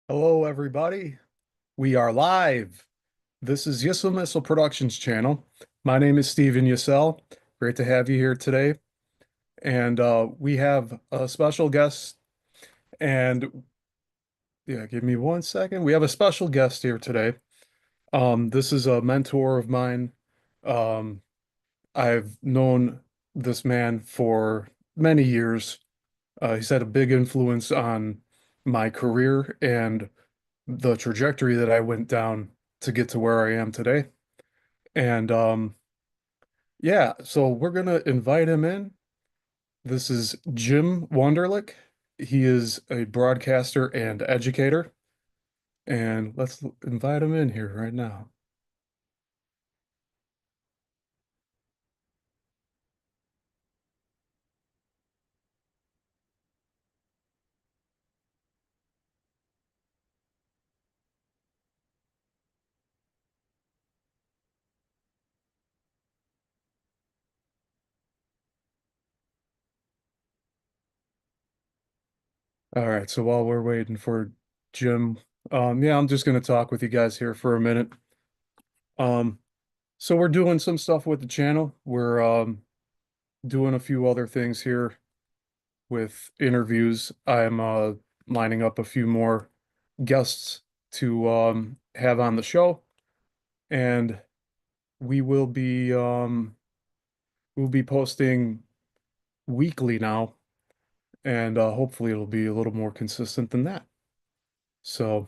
Hello, everybody. We are live. This is Yissilmissil Productions channel. My name is Steven Yissel. Great to have you here today. And we have a special guest. And yeah, give me one second. We have a special guest here today. This is a mentor of mine. Um, I've known this man for many years. He's had a big influence on my career and the trajectory that I went down to get to where I am today. And yeah, so we're gonna invite him in. This is Jim Wunderlich. He is a broadcaster and educator, and let's invite him in here right now. All right, so while we're waiting for Jim, yeah, I'm just gonna talk with you guys here for a minute. Um, so we're doing some stuff with the channel. We're doing a few other things here with interviews. I'm lining up a few more guests to have on the show, and we will be we'll be posting weekly now, and hopefully it'll be a little more consistent than that. So,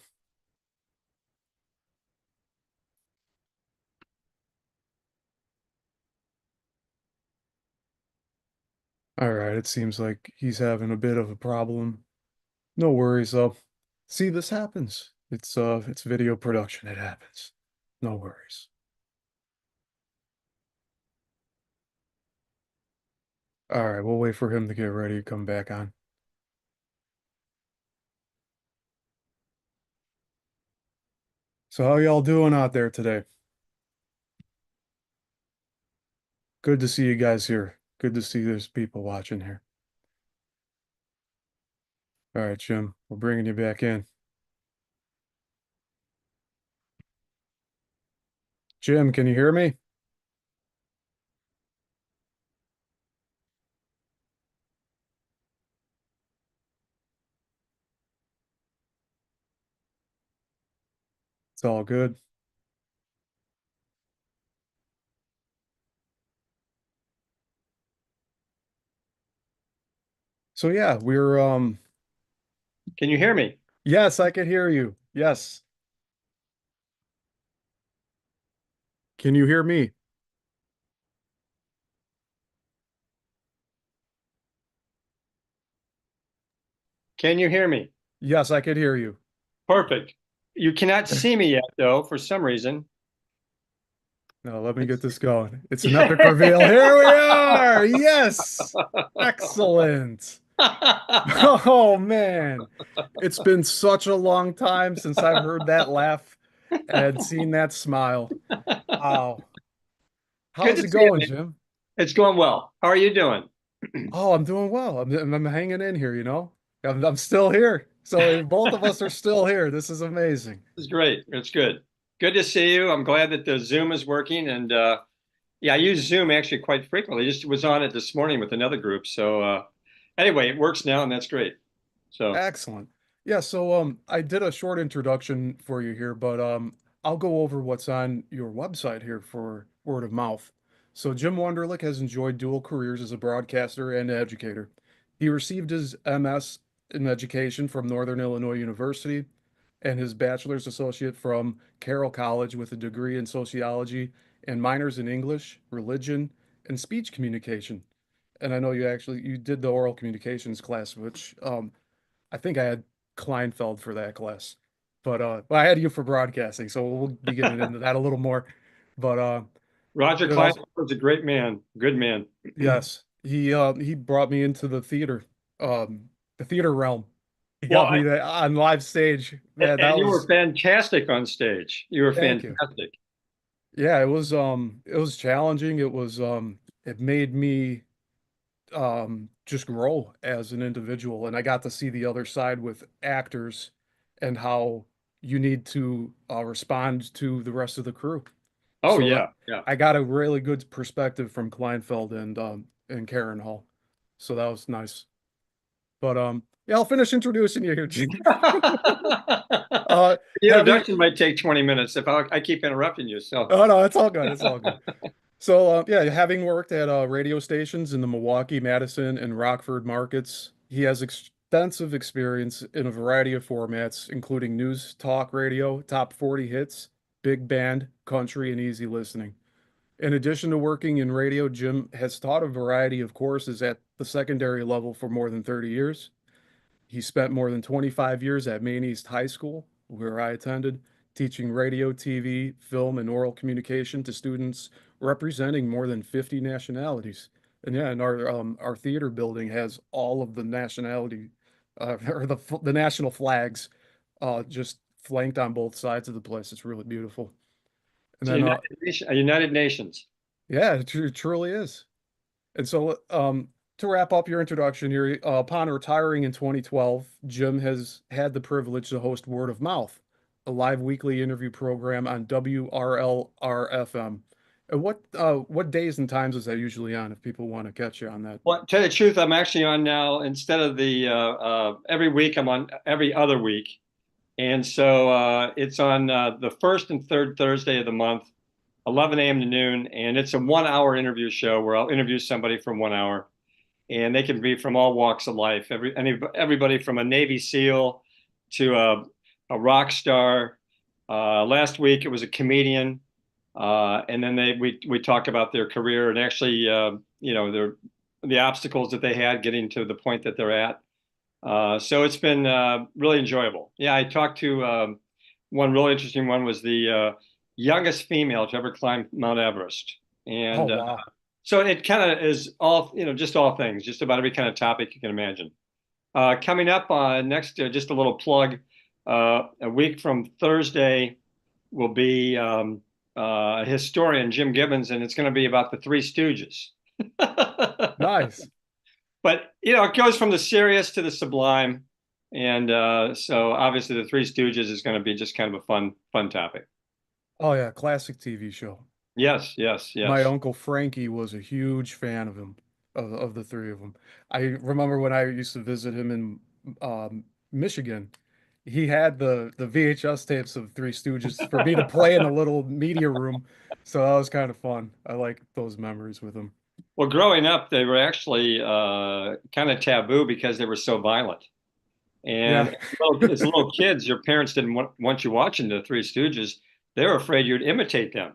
all right, it seems like he's having a bit of a problem. No worries though. See, this happens. It's video production. It happens. No worries. All right, we'll wait for him to get ready to come back on. So how y'all doing out there today? Good to see you guys here. Good to see there's people watching here. All right, Jim, we're bringing you back in. Jim, can you hear me? It's all good. So yeah, we're Can you hear me? yes, I can hear you. Yes. Can you hear me? Can you hear me? Yes, I can hear you. Perfect. You cannot see me yet, though, for some reason. Now let me get It's this going. It's an epic reveal. Here we are. Yes. Excellent. Oh man. It's been such a long time since I've heard that laugh and seen that smile. Wow. Good How's to it see you, going, man. Jim? It's going well. How are you doing? Oh, I'm doing well. I'm hanging in here, you know. I'm still here. So if both of us are still here, this is amazing. It's great. It's good. Good to see you. I'm glad that the Zoom is working. And yeah, I use Zoom actually quite frequently. Just was on it this morning with another group. So anyway, it works now, and that's great. So, Excellent. Yeah, so I did a short introduction for you here, but I'll go over what's on your website here for word of mouth. So Jim Wunderlich has enjoyed dual careers as a broadcaster and educator. He received his MS in education from Northern Illinois University and his bachelor's associate from Carroll College with a degree in sociology and minors in English, religion, and speech communication. And I know you did the oral communications class, which I think I had Kleinfeld for that class, but well, I had you for broadcasting, so we'll be getting into that a little more. But Roger it Klein also, was a great man, good man. yes, he brought me into the theater realm. He Well, got me that on live stage. Man, that and you were was fantastic on stage. You were thank you. fantastic. Yeah, it was challenging. It made me just grow as an individual, and I got to see the other side with actors and how you need to respond to the rest of the crew. Oh So that yeah, yeah. I got a really good perspective from Kleinfeld and Karen Hall. So that was nice. But yeah, I'll finish introducing you here, Gene. Uh, The having introduction might take 20 minutes if I keep interrupting you. So, Oh no, it's all good. It's all good. So yeah, having worked at radio stations in the Milwaukee, Madison, and Rockford markets, he has extensive experience in a variety of formats, including news, talk radio, top 40 hits, big band, country, and easy listening. In addition to working in radio, Jim has taught a variety of courses at the secondary level for more than 30 years. He spent more than 25 years at Maine East High School, where I attended, teaching radio, TV, film, and oral communication to students representing more than 50 nationalities. And yeah, and our theater building has all of the nationality or the national flags just flanked on both sides of the place. It's really beautiful. And it's a then United Nations. yeah, it truly is. And so, to wrap up your introduction here, upon retiring in 2012, Jim has had the privilege to host Word of Mouth, a live weekly interview program on WRLR FM. And what days and times is that usually on, if people want to catch you on that? Well, to tell you the truth, I'm actually on now instead of the every week, I'm on every other week. And so it's on the first and third Thursday of the month, 11 a.m. to noon. And it's a 1 hour interview show where I'll interview somebody for 1 hour. And they can be from all walks of life. Everybody from a Navy SEAL to a rock star. Last week it was a comedian. And then we talk about their career and actually, the obstacles that they had getting to the point that they're at. So it's been really enjoyable. Yeah, I talked to one really interesting one was the youngest female to ever climb Mount Everest, Oh, and wow. so it kind of is all just all things, just about every kind of topic you can imagine. Coming up next, just a little plug. A week from Thursday will be historian Jim Gibbons, and it's going to be about the Three Stooges. Nice. But it goes from the serious to the sublime, and so obviously the Three Stooges is going to be just kind of a fun topic. Oh, yeah, classic TV show. Yes, yes, My yes. uncle Frankie was a huge fan of him, of the three of them. I remember when I used to visit him in Michigan. He had the VHS tapes of Three Stooges for me to play in a little media room, so that was kind of fun. I like those memories with him. Well, growing up, they were actually kind of taboo because they were so violent. And Yeah. as little kids, your parents didn't want you watching the Three Stooges. They were afraid you'd imitate them.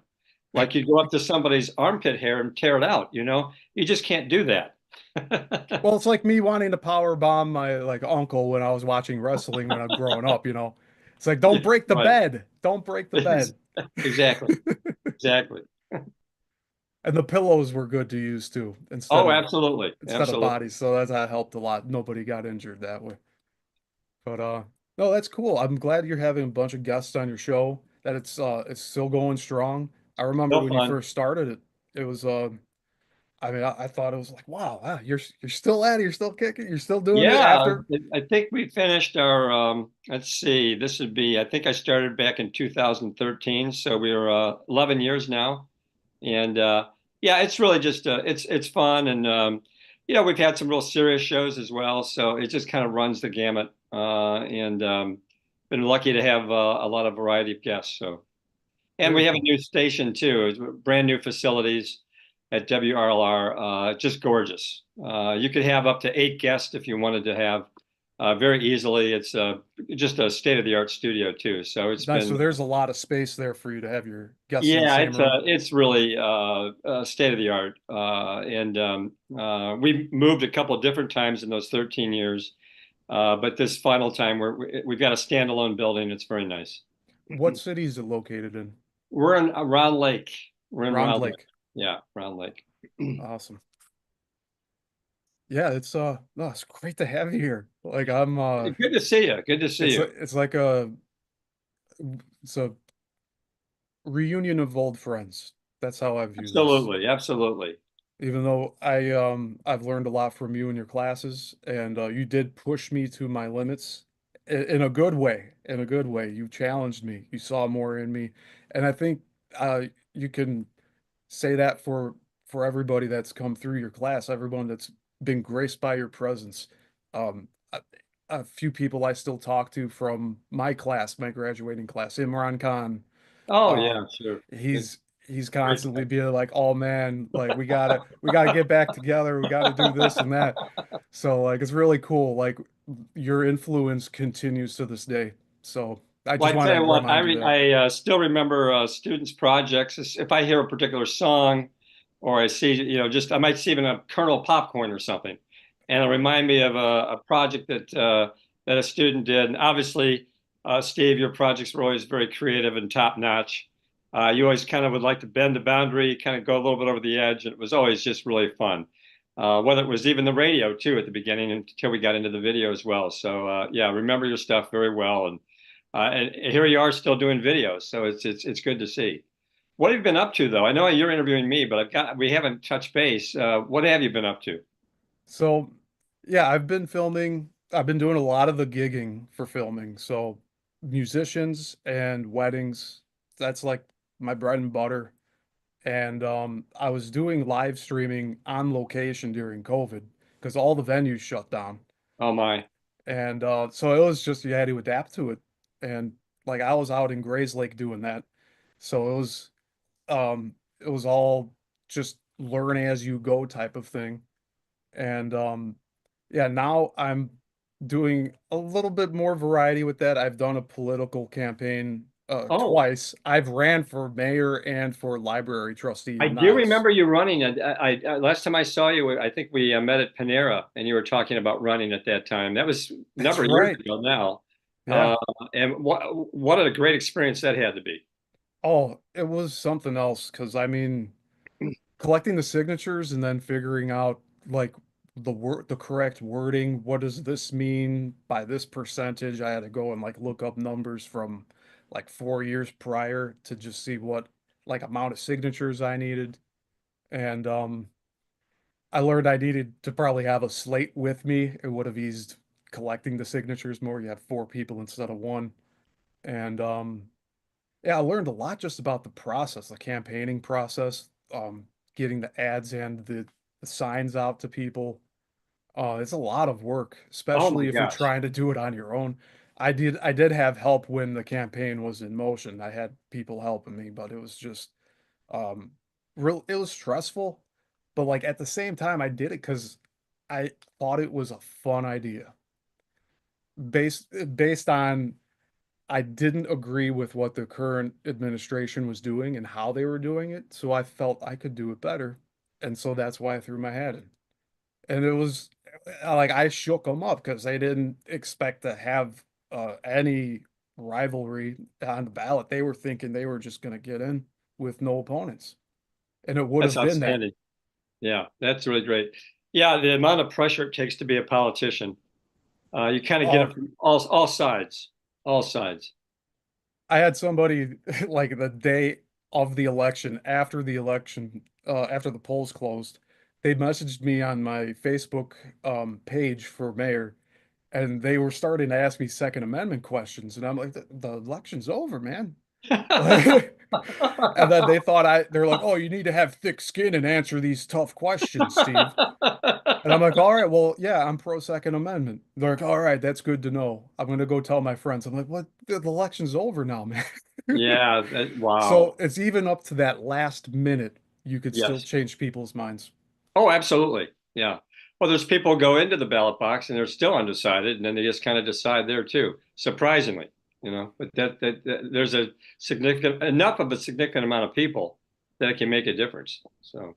Like you'd go up to somebody's armpit hair and tear it out, you know? You just can't do that. Well, it's like me wanting to power bomb my like uncle when I was watching wrestling when I was growing up, you know. It's like don't Yeah, break the right. bed. Don't break the bed. Exactly. Exactly. And the pillows were good to use too, Oh, absolutely. instead of Absolutely. bodies. So that helped a lot. Nobody got injured that way. But no, that's cool. I'm glad you're having a bunch of guests on your show, that it's still going strong. I remember Still when you fun. first started it, it was I mean I thought it was like, wow, you're still at it, you're still kicking, you're still doing it Yeah, after. I think we finished our, let's see, this would be, I think I started back in 2013, so we are 11 years now. And yeah, it's really just, it's fun. And, we've had some real serious shows as well. So it just kind of runs the gamut. And been lucky to have a lot of variety of guests. So, and we Very have a cool. new station too, it's brand new facilities at WRLR, just gorgeous. You could have up to 8 guests if you wanted to have very easily. It's just a state-of-the-art studio too. So it's Nice. So been, there's a lot of space there for you to have your guests in the yeah, same room. it's really state-of-the-art. And we moved a couple of different times in those 13 years. But this final time we've got a standalone building. It's very nice. What city is it located in? We're in Round Lake. We're in Round Round Lake. Lake. Yeah, Round Lake. Awesome. Yeah, no, it's great to have you here. Like Good to see you. Good to see you. it's like it's a reunion of old friends. That's how I view this. Absolutely, absolutely. Even though I've learned a lot from you in your classes, and you did push me to my limits in a good way, in a good way. You challenged me. You saw more in me, and I think you can say that for everybody that's come through your class, everyone that's been graced by your presence. A, a few people I still talk to from my class, my graduating class, Imran Khan. Oh Uh, yeah, sure. It's he's great constantly guy. being like, "Oh man, like we gotta get back together. We got to do this and that." So like it's really cool. Like your influence continues to this day. So I Well, just I want tell to you what, remind you that. I still remember students' projects. If I hear a particular song, or I see, just I might see even a kernel of popcorn or something, and it'll remind me of a project that a student did. And obviously, Steve, your projects were always very creative and top notch. You always kind of would like to bend the boundary, kind of go a little bit over the edge, and it was always just really fun. Whether it was even the radio too at the beginning until we got into the video as well. So yeah, remember your stuff very well, and here you are still doing videos, so it's good to see. What have you been up to though? I know you're interviewing me, but we haven't touched base. What have you been up to? So yeah, I've been filming. I've been doing a lot of the gigging for filming. So musicians and weddings, that's like my bread and butter. And I was doing live streaming on location during COVID because all the venues shut down. Oh my. And so it was just you had to adapt to it. And like I was out in Grays Lake doing that. So it was all just learn as you go type of thing. And yeah, now I'm doing a little bit more variety with that. I've done a political campaign Oh, twice. I've ran for mayor and for library trustee I in do Niles. remember you running. Last time I saw you, I think we met at Panera, and you were talking about running at that time. That was a That's number of years right. ago now. Yeah. Uh, and what a great experience that had to be. Oh, it was something else because I mean, collecting the signatures and then figuring out like the correct wording. What does this mean by this percentage? I had to go and like look up numbers from like 4 years prior to just see what like amount of signatures I needed. And I learned I needed to probably have a slate with me. It would have eased collecting the signatures more. You have four people instead of one. And yeah, I learned a lot just about the process, the campaigning process, getting the ads and the signs out to people. It's a lot of work, Oh my especially if you're gosh. trying to do it on your own. I did have help when the campaign was in motion. I had people helping me, but it was just um it was stressful, but like at the same time I did it because I thought it was a fun idea. Based on I didn't agree with what the current administration was doing and how they were doing it, so I felt I could do it better. And so that's why I threw my hat in. And it was like I shook them up because they didn't expect to have any rivalry on the ballot. They were thinking they were just going to get in with no opponents. And it would That's have been that. outstanding. Yeah, that's really great. Yeah, the amount of pressure it takes to be a politician. You kind of get it Oh, from all sides, all sides. I had somebody like the day of the election, after the polls closed, they messaged me on my Facebook page for mayor, and they were starting to ask me Second Amendment questions, and I'm like, the election's over, man. And then they're like, oh, you need to have thick skin and answer these tough questions, Steve. And I'm like, all right, well, yeah, I'm pro Second Amendment. They're like, all right, that's good to know. I'm gonna go tell my friends. I'm like, what? The election's over now, man. Yeah, So wow. it's even up to that last minute, you could still Yes. change people's minds. Oh, absolutely. Yeah. Well, there's people who go into the ballot box and they're still undecided, and then they just kind of decide there too, surprisingly, But there's a significant enough of a significant amount of people that it can make a difference. So,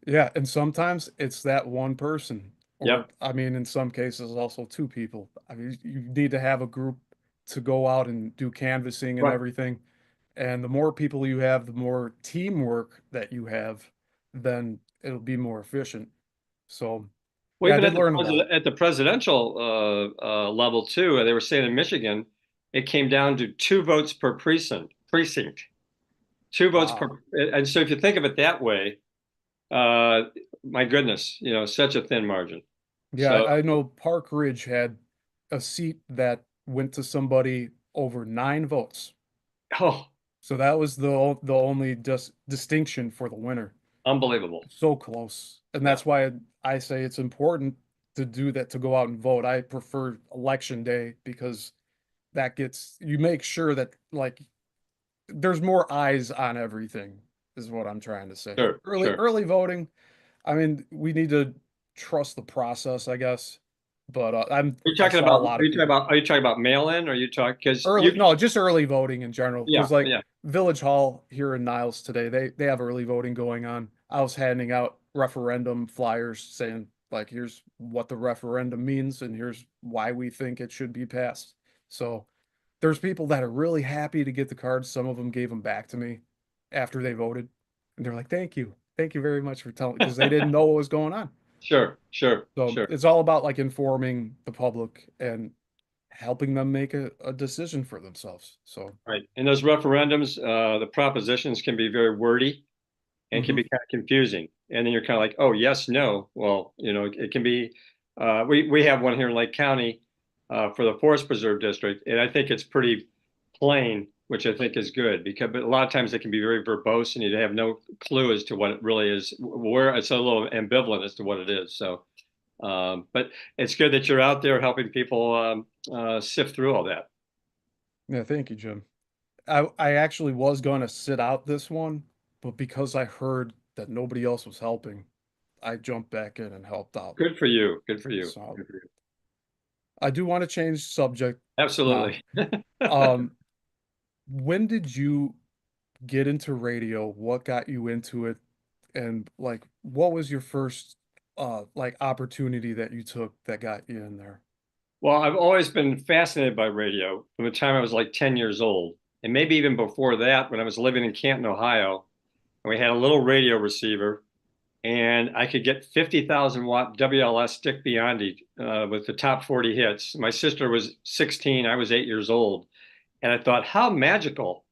Yeah, and sometimes it's that one person, or yep. I mean, in some cases, also two people. I mean, you need to have a group to go out and do canvassing and Right. everything. And the more people you have, the more teamwork that you have, then it'll be more efficient. So, Well, yeah, I even did learn a lot. at the presidential level too, they were saying in Michigan, it came down to 2 votes per precinct, 2 votes per. Wow. And so if you think of it that way, uh, my goodness, such a thin margin. Yeah, So I know Park Ridge had a seat that went to somebody over 9 votes. Oh, So that was the only distinction for the winner. unbelievable. So close. And Yeah, that's why I say it's important to do that, to go out and vote. I prefer election day because that gets, you make sure that like there's more eyes on everything, is what I'm trying to say. sure, sure. Early voting, I mean, we need to trust the process, I guess. But Are you I talking saw a about, lot of people are you talking about mail-in, or are you talking, because early, you, no, just early voting in general. yeah, Because like yeah, Village Hall here in Niles today, they have early voting going on. I was handing out referendum flyers saying like, here's what the referendum means and here's why we think it should be passed. So there's people that are really happy to get the cards. Some of them gave them back to me after they voted, and they're like, thank you very much for telling," because they didn't know what was going on. sure, sure, So sure. it's all about like informing the public and helping them make a decision for themselves. So, Right. And those referendums, the propositions can be very wordy and can mhm. be kind of confusing. And then you're kind of like, oh, yes, no. Well, it can be, we have one here in Lake County for the Forest Preserve District, and I think it's pretty plain, which I think is good because but a lot of times it can be very verbose and you have no clue as to what it really is, where it's a little ambivalent as to what it is. So, but it's good that you're out there helping people sift through all that. Yeah, thank you, Jim. I actually was going to sit out this one, but because I heard that nobody else was helping, I jumped back in and helped out. Good for you. Good for you. So Good for you. I do want to change subject now. Absolutely. Um, when did you get into radio? What got you into it? And like, what was your first like opportunity that you took that got you in there? Well, I've always been fascinated by radio from the time I was like 10 years old. And maybe even before that, when I was living in Canton, Ohio, and we had a little radio receiver, and I could get 50,000 watt WLS stick Biondi with the top 40 hits. My sister was 16, I was 8 years old. And I thought, how magical.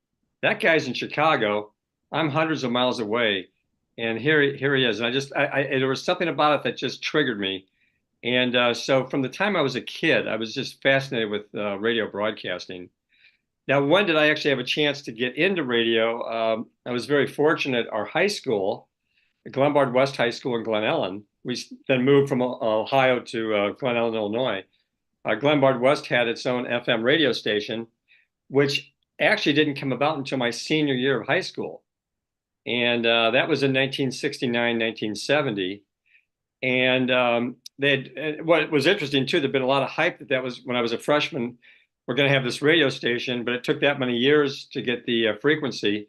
That guy's in Chicago. I'm hundreds of miles away. And here he is. And there was something about it that just triggered me. And so from the time I was a kid, I was just fascinated with radio broadcasting. Now, when did I actually have a chance to get into radio? I was very fortunate. Our high school, Glenbard West High School in Glen Ellen, we then moved from Ohio to Glen Ellen, Illinois. Glenbard West had its own FM radio station, which actually didn't come about until my senior year of high school. And that was in 1969, 1970. And what was interesting too, there'd been a lot of hype that was when I was a freshman, we're going to have this radio station, but it took that many years to get the frequency.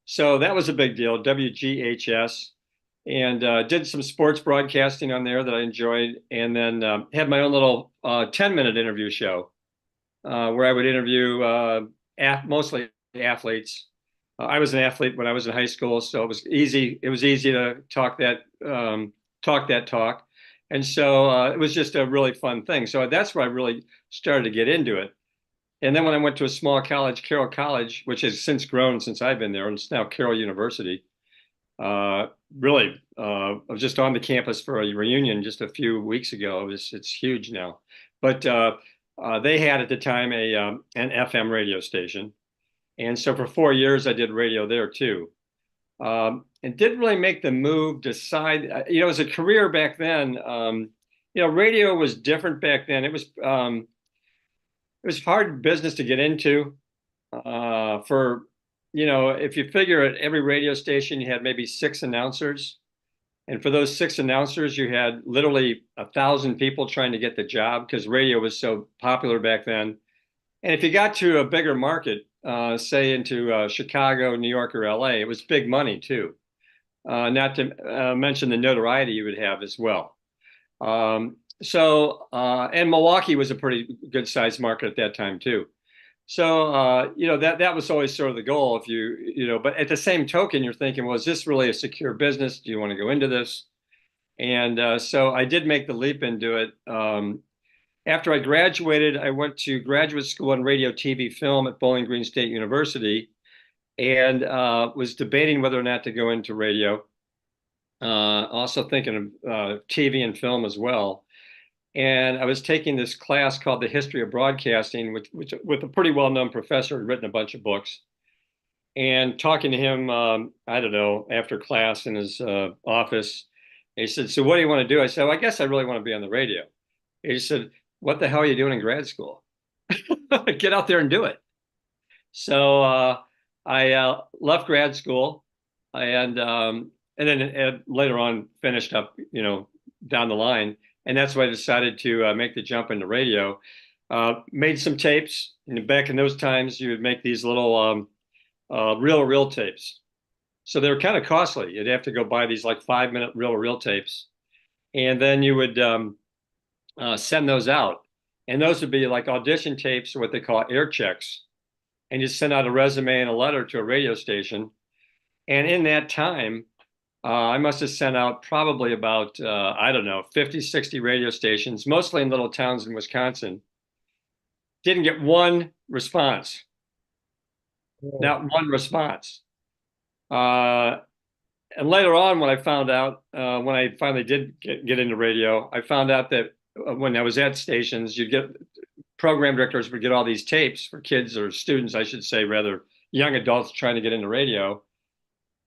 So that was a big deal, WGHS, and did some sports broadcasting on there that I enjoyed, and then had my own little 10-minute interview show where I would interview mostly athletes. I was an athlete when I was in high school, so it was easy. It was easy to talk that talk, and so it was just a really fun thing. So that's where I really started to get into it. And then when I went to a small college, Carroll College, which has since grown since I've been there, and it's now Carroll University. Really, I was just on the campus for a reunion just a few weeks ago. It's huge now, but they had at the time an FM radio station, and so for 4 years I did radio there too. And didn't really make the move. Decide, as a career back then, radio was different back then. It was hard business to get into. For if you figure at every radio station, you had maybe six announcers. And for those six announcers, you had literally 1,000 people trying to get the job because radio was so popular back then. And if you got to a bigger market, say into Chicago, New York, or LA, it was big money too. Not to mention the notoriety you would have as well. And Milwaukee was a pretty good sized market at that time too. So, that was always sort of the goal. But at the same token, you're thinking, well, is this really a secure business? Do you want to go into this? And so I did make the leap into it. After I graduated, I went to graduate school in radio, TV, film at Bowling Green State University, and was debating whether or not to go into radio. Also thinking of TV and film as well. And I was taking this class called the History of Broadcasting, which with a pretty well-known professor who had written a bunch of books. And talking to him, I don't know, after class in his office, he said, "So what do you want to do?" I said, "Well, I guess I really want to be on the radio." He said, "What the hell are you doing in grad school? Get out there and do it." So I left grad school and then later on finished up, down the line. And that's why I decided to make the jump into radio. Made some tapes. And back in those times, you would make these little reel-to-reel tapes. So they were kind of costly. You'd have to go buy these like 5-minute reel-to-reel tapes. And then you would send those out. And those would be like audition tapes, or what they call air checks. And you send out a resume and a letter to a radio station. And in that time, I must have sent out probably about, I don't know, 50, 60 radio stations, mostly in little towns in Wisconsin. Didn't get one response, Oh, not one response. Uh, and later on, when I found out, when I finally did get into radio, I found out that when I was at stations, you'd get program directors would get all these tapes for kids or students, I should say, rather young adults trying to get into radio.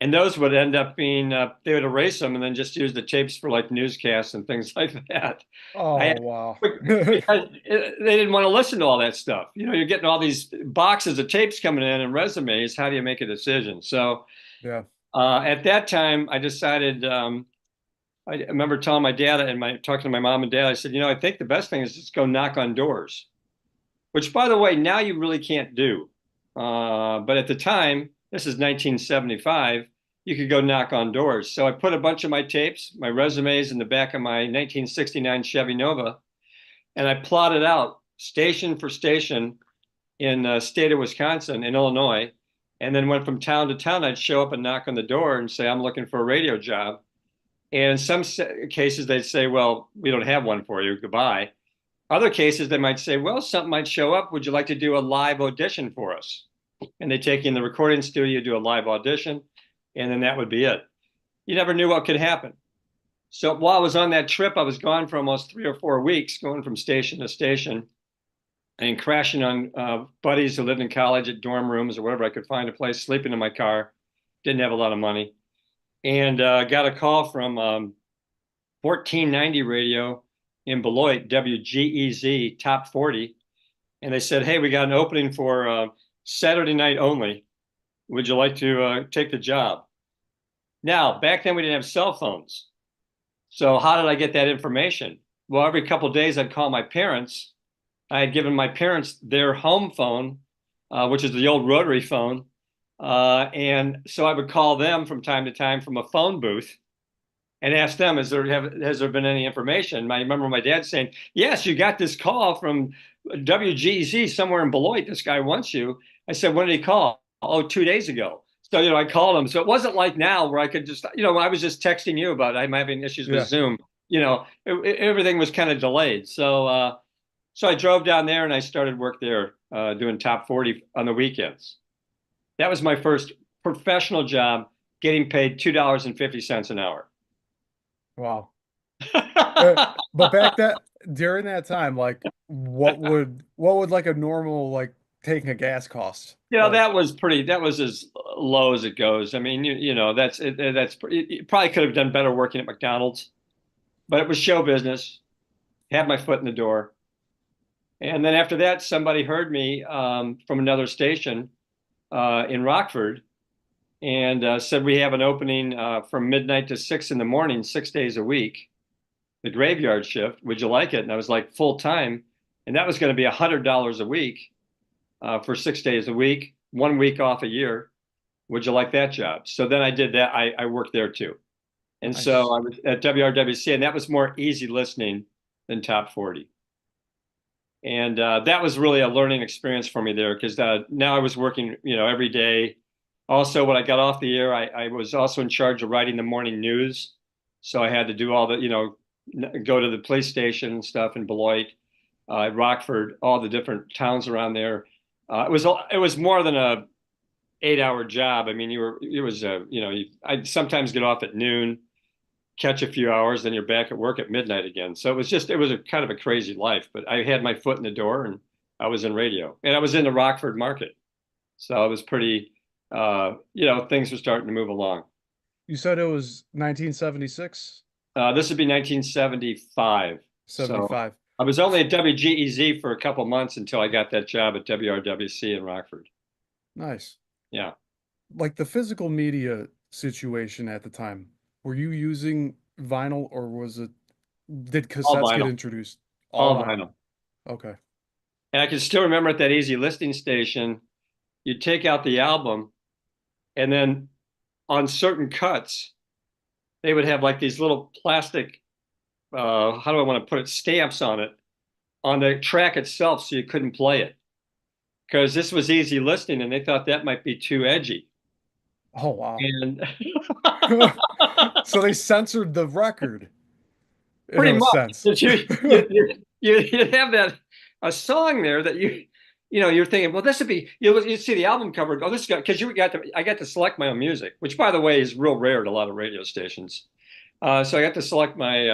And those would end up being, they would erase them and then just use the tapes for like newscasts and things like that. I oh had, wow. because they didn't want to listen to all that stuff. You're getting all these boxes of tapes coming in and resumes. How do you make a decision? So Yeah. at that time, I decided, I remember telling my dad and talking to my mom and dad, I said, I think the best thing is just go knock on doors, which by the way, now you really can't do. But at the time, this is 1975, you could go knock on doors. So I put a bunch of my tapes, my resumes in the back of my 1969 Chevy Nova, and I plotted out station for station in the state of Wisconsin, in Illinois, and then went from town to town. I'd show up and knock on the door and say, I'm looking for a radio job. And in some cases, they'd say, well, we don't have one for you. Goodbye. Other cases, they might say, well, something might show up. Would you like to do a live audition for us? And they take you in the recording studio, do a live audition, and then that would be it. You never knew what could happen. So while I was on that trip, I was gone for almost 3 or 4 weeks, going from station to station and crashing on buddies who lived in college at dorm rooms or wherever I could find a place, sleeping in my car. Didn't have a lot of money. And got a call from 1490 radio in Beloit, WGEZ Top 40. And they said, hey, we got an opening for Saturday night only. Would you like to take the job? Now, back then we didn't have cell phones. So how did I get that information? Well, every couple of days I'd call my parents. I had given my parents their home phone, which is the old rotary phone. And so I would call them from time to time from a phone booth and ask them, has there been any information? I remember my dad saying, yes, you got this call from WGZ somewhere in Beloit. This guy wants you. I said, when did he call? Oh, 2 days ago. So, I called him. So it wasn't like now where I could just, I was just texting you about I'm having issues with Yeah. Zoom. Everything was kind of delayed. So I drove down there and I started work there doing top 40 on the weekends. That was my first professional job, getting paid $2.50 an hour. Wow. But during that time, like what would like a normal like taking a gas cost? Like, That was as low as it goes. I mean, you probably could have done better working at McDonald's, but it was show business. Had my foot in the door. And then after that, somebody heard me from another station in Rockford and said, we have an opening from midnight to 6 in the morning, 6 days a week, the graveyard shift. Would you like it? And I was like, full time. And that was going to be $100 a week for 6 days a week, 1 week off a year. Would you like that job? So then I did that. I worked there too. And so nice. I was at WRWC, and that was more easy listening than top 40. And that was really a learning experience for me there because now I was working, every day. Also, when I got off the air, I was also in charge of writing the morning news. So I had to do all the, go to the police station and stuff in Beloit, Rockford, all the different towns around there. It was more than a 8-hour job. I mean, I'd sometimes get off at noon, catch a few hours, then you're back at work at midnight again. So it was a kind of a crazy life, but I had my foot in the door and I was in radio and I was in the Rockford market. So it was pretty, things were starting to move along. You said it was 1976, This would be 1975. So 75. I was only at WGEZ for a couple months until I got that job at WRWC in Rockford. Nice. Yeah, Like the physical media situation at the time, were you using vinyl or did all cassettes get vinyl, introduced? All all vinyl. vinyl. Okay. And I can still remember at that easy listening station, you'd take out the album and then on certain cuts, they would have like these little plastic, how do I want to put it, stamps on it on the track itself so you couldn't play it. Because this was easy listening and they thought that might be too edgy. Oh, wow. And So they censored the record in pretty a much, sense. you'd have that a song there that you're thinking, well, this would be you see the album cover. Oh, this got because I got to select my own music, which by the way is real rare at a lot of radio stations. So I got to select my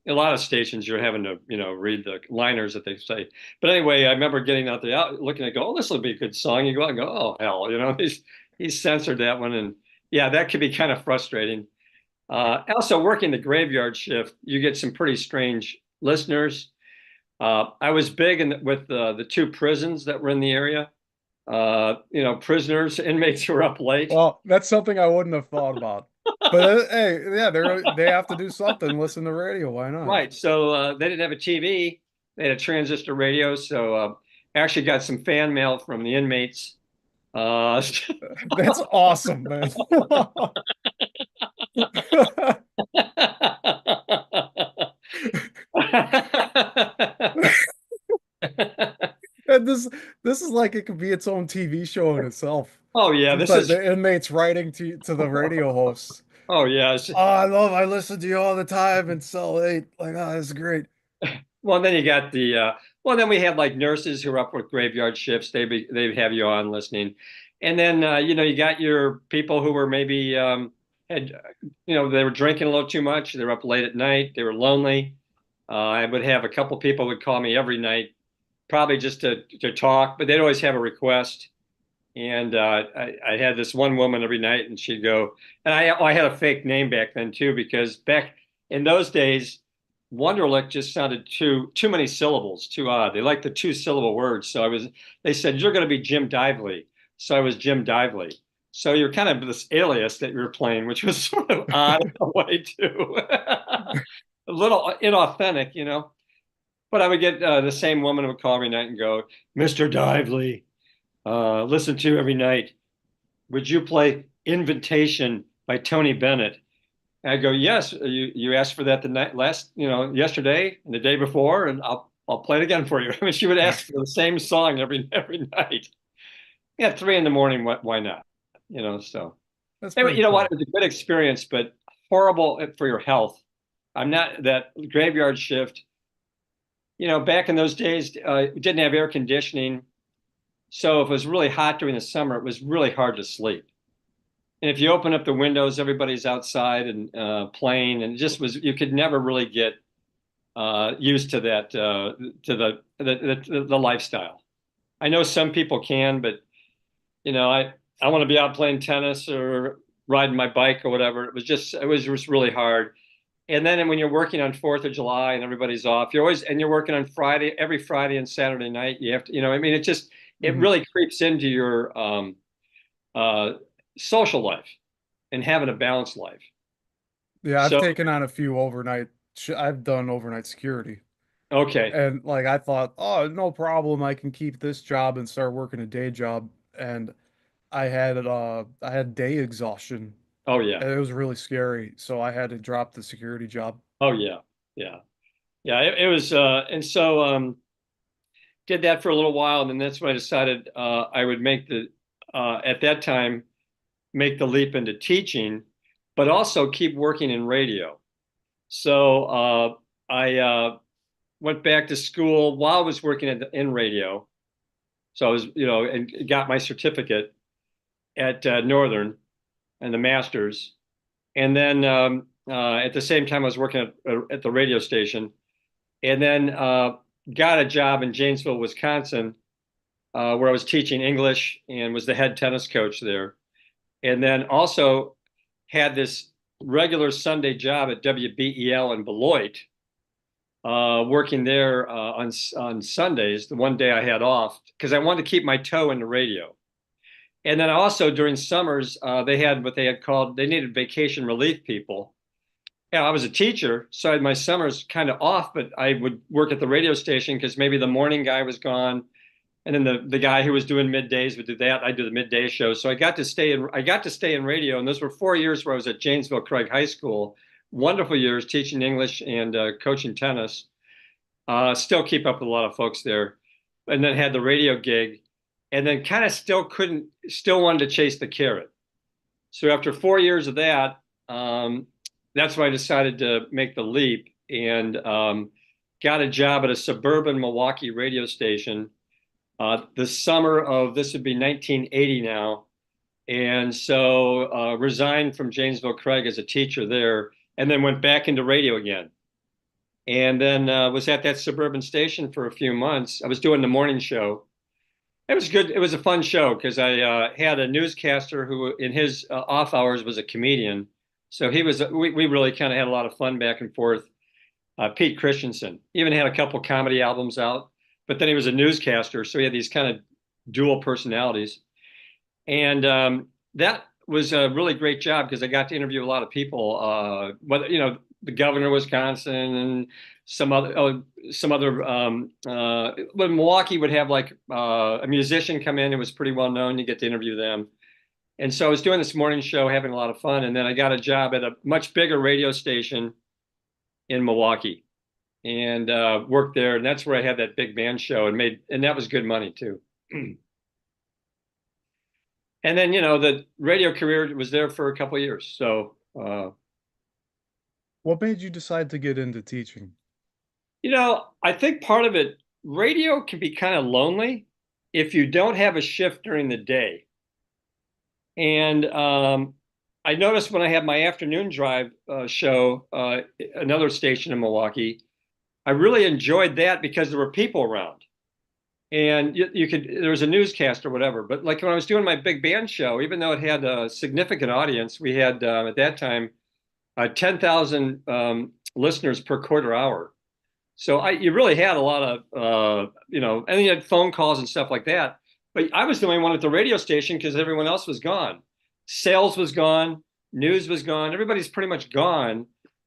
a lot of stations you're having to read the liners that they say. But anyway, I remember getting out there looking at go, oh, this will be a good song. You go out and go, oh hell, he's censored that one, and yeah, that could be kind of frustrating. Also, working the graveyard shift, you get some pretty strange listeners. I was big with the two prisons that were in the area. Prisoners, inmates who were up late. Well, that's something I wouldn't have thought about. But hey, yeah, they have to do something. Listen to radio. Why not? Right. So they didn't have a TV. They had a transistor radio. So I actually got some fan mail from the inmates. Uh, That's awesome, man. And this is like it could be its own TV show in itself. Oh yeah, Just this is. the inmates writing to the radio hosts. Oh yeah. Oh, I listen to you all the time and so late. Like, oh, this is great. Well, then you got then we had like nurses who were up with graveyard shifts. They'd have you on listening, and then you got your people who were maybe had they were drinking a little too much. They were up late at night. They were lonely. I would have a couple people would call me every night, probably just to talk, but they'd always have a request. And I had this one woman every night, and she'd go, and I had a fake name back then too, because back in those days, Wunderlich just sounded too many syllables, too odd. They liked the two-syllable words, so they said you're going to be Jim Dively, so I was Jim Dively. So you're kind of this alias that you're playing, which was sort of odd in a way too, a little inauthentic. But I would get the same woman who would call every night and go, Mr. Dively. Listen to every night. Would you play Invitation by Tony Bennett? And I go, yes. You asked for that the night yesterday and the day before, and I'll play it again for you. I mean, she would ask for the same song every night. Yeah, 3 in the morning. Why not? So That's anyway, pretty you know what? cool. It was a good experience, but horrible for your health. I'm not that graveyard shift. Back in those days, we didn't have air conditioning. So if it was really hot during the summer, it was really hard to sleep. And if you open up the windows, everybody's outside and playing, and it just you could never really get used to that to the lifestyle. I know some people can, but I want to be out playing tennis or riding my bike or whatever. It was just really hard. And then when you're working on 4th of July and everybody's off, you're working on every Friday and Saturday night. You have to, I mean, it Mhm. really creeps into your uh, social life and having a balanced life. Yeah, I've So, taken on a few I've done overnight security. okay. And like I thought, oh, no problem. I can keep this job and start working a day job. And I had day exhaustion. Oh, yeah. And it was really scary. So I had to drop the security job. Oh, yeah. Yeah. Yeah. It was, and so did that for a little while. And then that's when I decided I would at that time, make the leap into teaching, but also keep working in radio. So I went back to school while I was working in radio. So I was, and got my certificate at Northern and the master's. And then at the same time I was working at the radio station, and then got a job in Janesville, Wisconsin, where I was teaching English and was the head tennis coach there. And then also had this regular Sunday job at WBEL in Beloit, working there on Sundays, the one day I had off, because I wanted to keep my toe in the radio. And then also during summers, they had what they had called, they needed vacation relief people. Yeah, I was a teacher, so I had my summers kind of off, but I would work at the radio station because maybe the morning guy was gone, and then the guy who was doing middays would do that. I do the midday show, so I got to stay in radio, and those were 4 years where I was at Janesville Craig High School. Wonderful years teaching English and coaching tennis. Still keep up with a lot of folks there, and then had the radio gig, and then kind of still wanted to chase the carrot. So after 4 years of that, that's when I decided to make the leap and got a job at a suburban Milwaukee radio station. The summer of this would be 1980 now. And so resigned from Janesville Craig as a teacher there, and then went back into radio again. And then was at that suburban station for a few months. I was doing the morning show. It was good. It was a fun show because I had a newscaster who, in his off hours, was a comedian. So we really kind of had a lot of fun back and forth. Pete Christensen even had a couple comedy albums out, but then he was a newscaster. So he had these kind of dual personalities. And that was a really great job because I got to interview a lot of people, whether, the governor of Wisconsin and some other when Milwaukee would have like a musician come in who was pretty well known, you get to interview them. And so I was doing this morning show, having a lot of fun. And then I got a job at a much bigger radio station in Milwaukee and worked there. And that's where I had that big band show and that was good money too. And then, the radio career was there for a couple of years. So, What made you decide to get into teaching? I think part of it, radio can be kind of lonely if you don't have a shift during the day. And I noticed when I had my afternoon drive show, another station in Milwaukee, I really enjoyed that because there were people around. And there was a newscast or whatever. But like when I was doing my big band show, even though it had a significant audience, we had at that time 10,000 listeners per quarter hour. So you really had a lot of, and you had phone calls and stuff like that. But I was the only one at the radio station because everyone else was gone. Sales was gone, news was gone. Everybody's pretty much gone.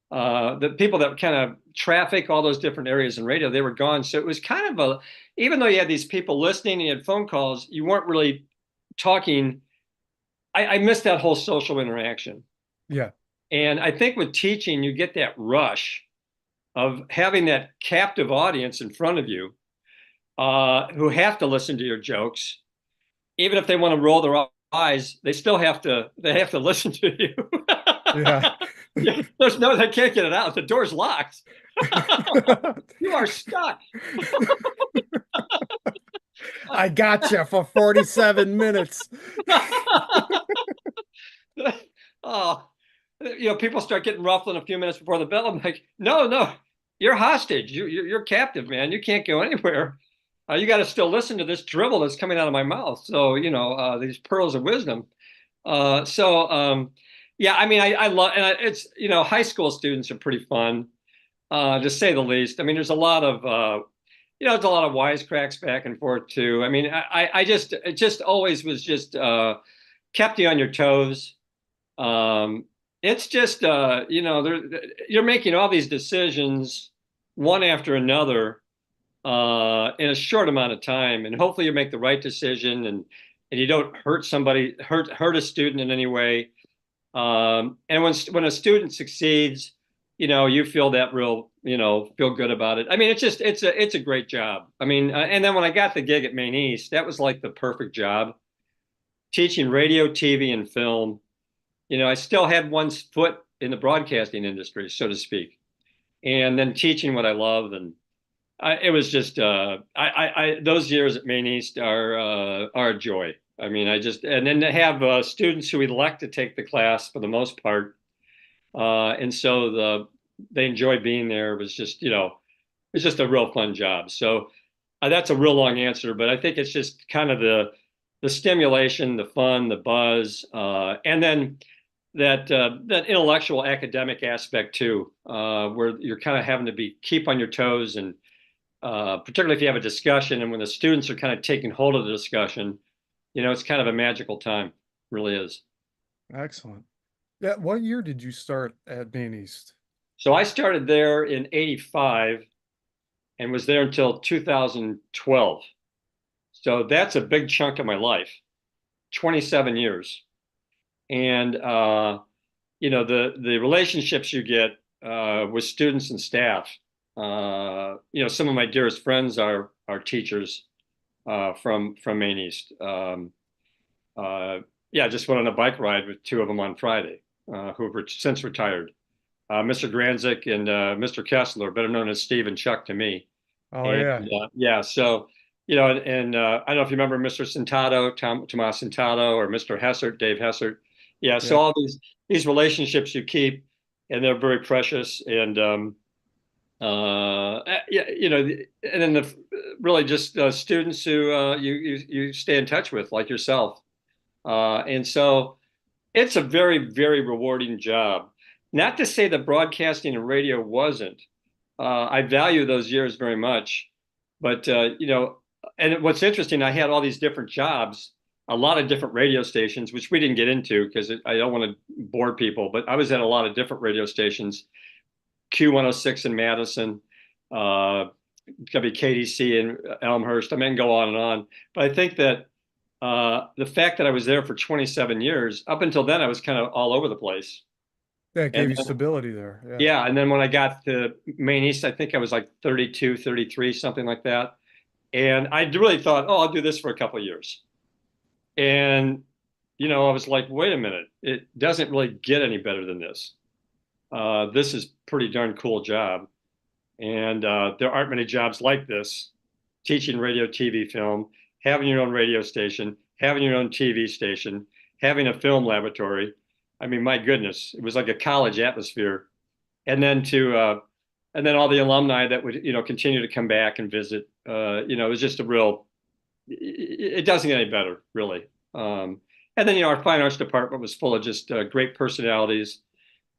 The people that kind of traffic all those different areas in radio, they were gone. So it was kind of even though you had these people listening and you had phone calls, you weren't really talking. I missed that whole social interaction. Yeah. And I think with teaching, you get that rush of having that captive audience in front of you who have to listen to your jokes. Even if they want to roll their eyes, they have to listen to you. Yeah. They can't get it out. The door's locked. You are stuck. I got you for 47 minutes. Oh, people start getting ruffled a few minutes before the bell. I'm like, no, you're hostage. You're captive, man. You can't go anywhere. You got to still listen to this dribble that's coming out of my mouth. So, these pearls of wisdom. Yeah, I mean, I love, and it's, high school students are pretty fun, to say the least. I mean, there's a lot of, there's a lot of wisecracks back and forth too. I mean, it just always was just kept you on your toes. It's just, you're making all these decisions one after another in a short amount of time, and hopefully you make the right decision and you don't hurt a student in any way. And when a student succeeds, you feel that feel good about it. I mean, it's a great job. I mean, and then when I got the gig at Maine East, that was like the perfect job, teaching radio, TV, and film. I still had one foot in the broadcasting industry, so to speak, and then teaching what I love. And it was just, those years at Maine East are a joy. I mean, and then to have students who elect to take the class for the most part, And so they enjoyed being there. It was just, it's just a real fun job. So that's a real long answer, but I think it's just kind of the stimulation, the fun, the buzz, and then that intellectual academic aspect too, where you're kind of having to keep on your toes, and particularly if you have a discussion and when the students are kind of taking hold of the discussion, it's kind of a magical time, really is. Excellent. Yeah, what year did you start at Maine East? So I started there in '85 and was there until 2012. So that's a big chunk of my life, 27 years. And the relationships you get with students and staff. Some of my dearest friends are teachers from Maine East. Yeah, I just went on a bike ride with two of them on Friday, who have since retired. Mr. Granzik and Mr. Kessler, better known as Steve and Chuck to me. Oh And yeah. yeah, so and I don't know if you remember Mr. Sentato, Tomas Sentato, or Mr. Hessert, Dave Hessert. Yeah, so Yep. all these relationships you keep, and they're very precious. And yeah, and then really just students who you stay in touch with, like yourself. And so it's a very, very rewarding job. Not to say that broadcasting and radio wasn't. I value those years very much. But and what's interesting, I had all these different jobs, a lot of different radio stations, which we didn't get into because I don't want to bore people. But I was at a lot of different radio stations, Q106 in Madison, WKDC in Elmhurst. I mean, go on and on. But I think that the fact that I was there for 27 years, up until then, I was kind of all over the place. Yeah, it gave And you stability there. Yeah. yeah, and then when I got to Maine East, I think I was like 32, 33, something like that. And I really thought, oh, I'll do this for a couple of years. And, I was like, wait a minute, it doesn't really get any better than this. This is pretty darn cool job. And there aren't many jobs like this, teaching radio, TV, film, having your own radio station, having your own TV station, having a film laboratory. I mean, my goodness, it was like a college atmosphere. And then and then all the alumni that would, continue to come back and visit. It was just a real, it doesn't get any better, really. And then, our fine arts department was full of just great personalities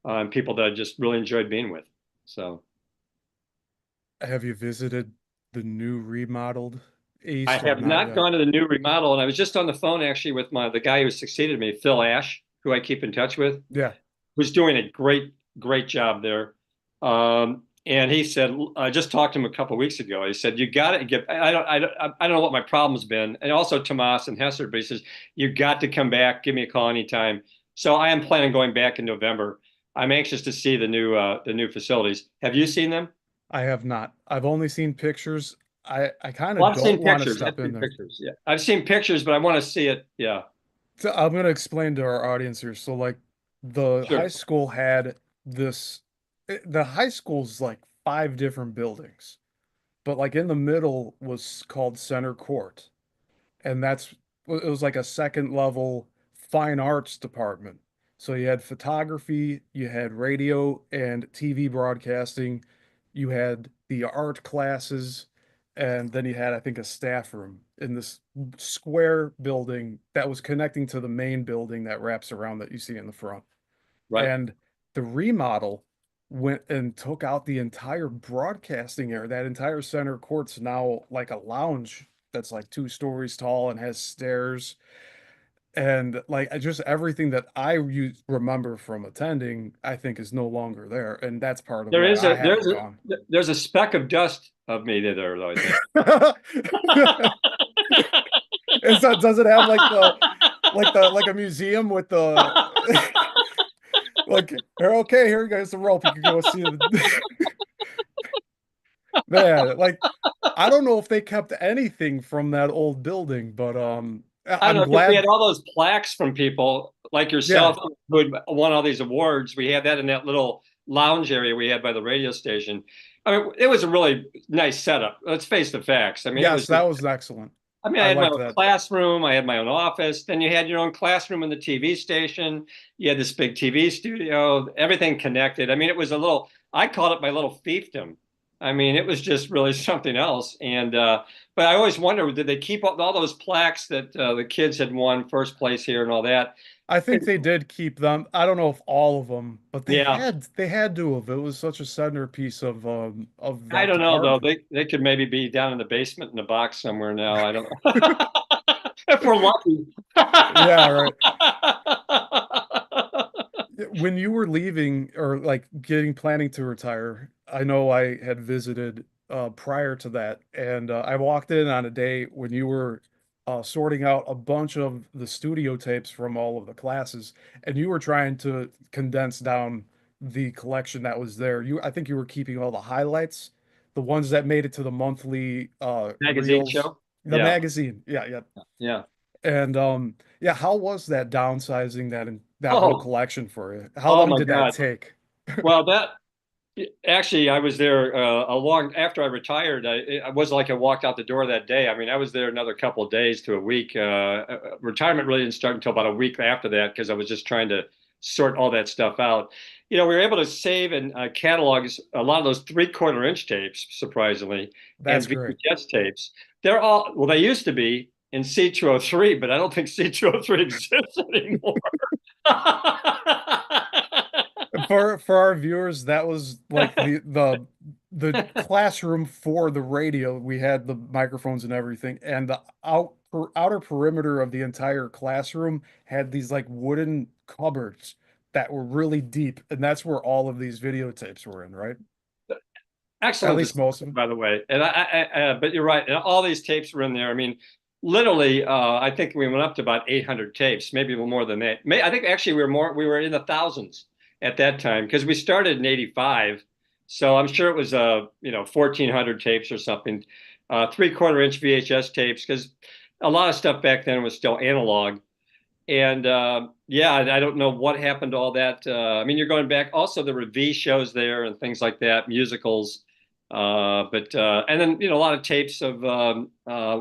and people that I just really enjoyed being with. So. Have you visited the new remodeled I East or have not not yet? gone to the new remodel, and I was just on the phone actually with the guy who succeeded me, Phil Ash, who I keep in touch with, Yeah. who's doing a great job there. And he said, I just talked to him a couple of weeks ago. He said, "You got to get." I don't know what my problem's been, and also Tomas and Hesser, but he says, "You got to come back. Give me a call anytime." So I am planning on going back in November. I'm anxious to see the new facilities. Have you seen them? I have not. I've only seen pictures. I kind Well, of I've don't seen want to pictures. I've step in seen there. pictures. Yeah, I've seen pictures, but I want to see it. Yeah, So I'm going to explain to our audience here. So like the high sure. school had this the high school's like five different buildings, but like in the middle was called Center Court. And it was like a second level fine arts department. So you had photography, you had radio and TV broadcasting, you had the art classes, and then you had, I think, a staff room in this square building that was connecting to the main building that wraps around that you see in the front. Right. And the remodel went and took out the entire broadcasting area. That entire center court's now like a lounge that's like 2 stories tall and has stairs. And like just everything that remember from attending, I think is no longer there. And that's part of There why is I a haven't gone. there's a speck of dust of me there though, I think. Does it have like like a museum with the like here, okay, here goes the rope. You can go see the man, like I don't know if they kept anything from that old building, but I don't I'm know because we glad. had all those plaques from people like Yeah, yourself who had won all these awards. We had that in that little lounge area we had by the radio station. I mean, it was a really nice setup. Let's face the facts. I mean, it yes, was that just was excellent. I mean, I I had my like own that. classroom, I had my own office. Then you had your own classroom in the TV station. You had this big TV studio, everything connected. I mean, it was a little, I called it my little fiefdom. I mean, it was just really something else. And, but I always wondered, did they keep all those plaques that the kids had won first place here and all that? I think they did keep them. I don't know if all of them, but Yeah. they had to have. It was such a centerpiece of I that don't know though. department. They could maybe be down in the basement in a box somewhere now. I don't know. If we're lucky. Yeah, right. When you were leaving or like getting planning to retire, I know I had visited prior to that, and I walked in on a day when you were sorting out a bunch of the studio tapes from all of the classes, and you were trying to condense down the collection that was there. I think you were keeping all the highlights, the ones that made it to the monthly Magazine reels, show. the Yeah. magazine. Yeah, yeah. Yeah. And yeah, how was that downsizing that whole Oh, collection for you? How oh long my did that God. take? Well, that actually, I was there a long after I retired. I was like I walked out the door that day. I mean, I was there another couple of days to a week. Retirement really didn't start until about a week after that because I was just trying to sort all that stuff out. You know, we were able to save and catalog a lot of those three-quarter inch tapes, surprisingly, That's and great. VHS tapes. They're all, well, they used to be in C203, but I don't think C203 exists anymore. For our viewers, that was like the classroom for the radio. We had the microphones and everything, and the outer perimeter of the entire classroom had these like wooden cupboards that were really deep, and that's where all of these videotapes were in, right? At Excellent least most of discussion, them. by the way. And but you're right. And all these tapes were in there. I mean, literally, I think we went up to about 800 tapes, maybe a little more than that. I think actually we were in the thousands at that time because we started in '85. So I'm sure it was, 1,400 tapes or something, three-quarter inch VHS tapes because a lot of stuff back then was still analog. And yeah, I don't know what happened to all that. I mean, you're going back. Also, there were V shows there and things like that, musicals. But and then a lot of tapes of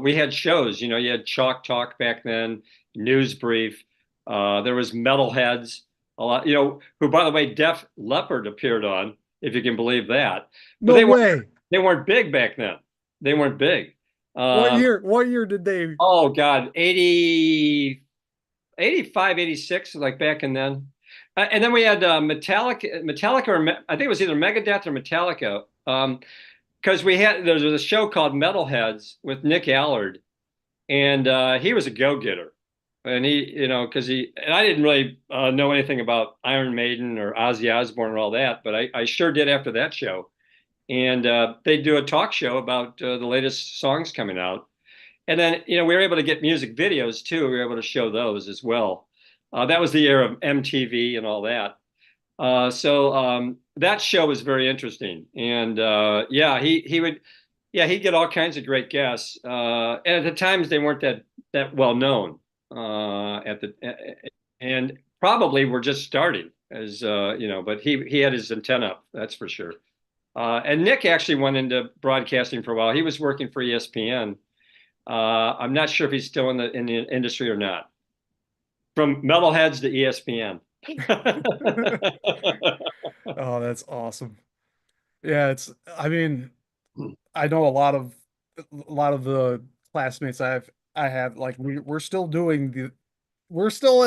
we had shows. You know, you had Chalk Talk back then, News Brief. There was Metalheads, a lot. You know, who by the way, Def Leppard appeared on, if you can believe that. But No way. they weren't big back then. They weren't big. What Um, year? What year did they? oh God, 85, 86, like back and then. And then we had Metallica, I think it was either Megadeth or Metallica. Because there was a show called Metalheads with Nick Allard, and he was a go-getter. And and I didn't really know anything about Iron Maiden or Ozzy Osbourne and all that, but I sure did after that show. And they do a talk show about the latest songs coming out. And then, we were able to get music videos too. We were able to show those as well. That was the era of MTV and all that. So that show was very interesting. And yeah, he'd get all kinds of great guests. And at the times they weren't that well known. And probably were just starting but he had his antenna up, that's for sure. And Nick actually went into broadcasting for a while. He was working for ESPN. I'm not sure if he's still in the industry or not. From metalheads to ESPN. Oh, that's awesome. Yeah, I mean, I know a lot of the classmates I have like we're still in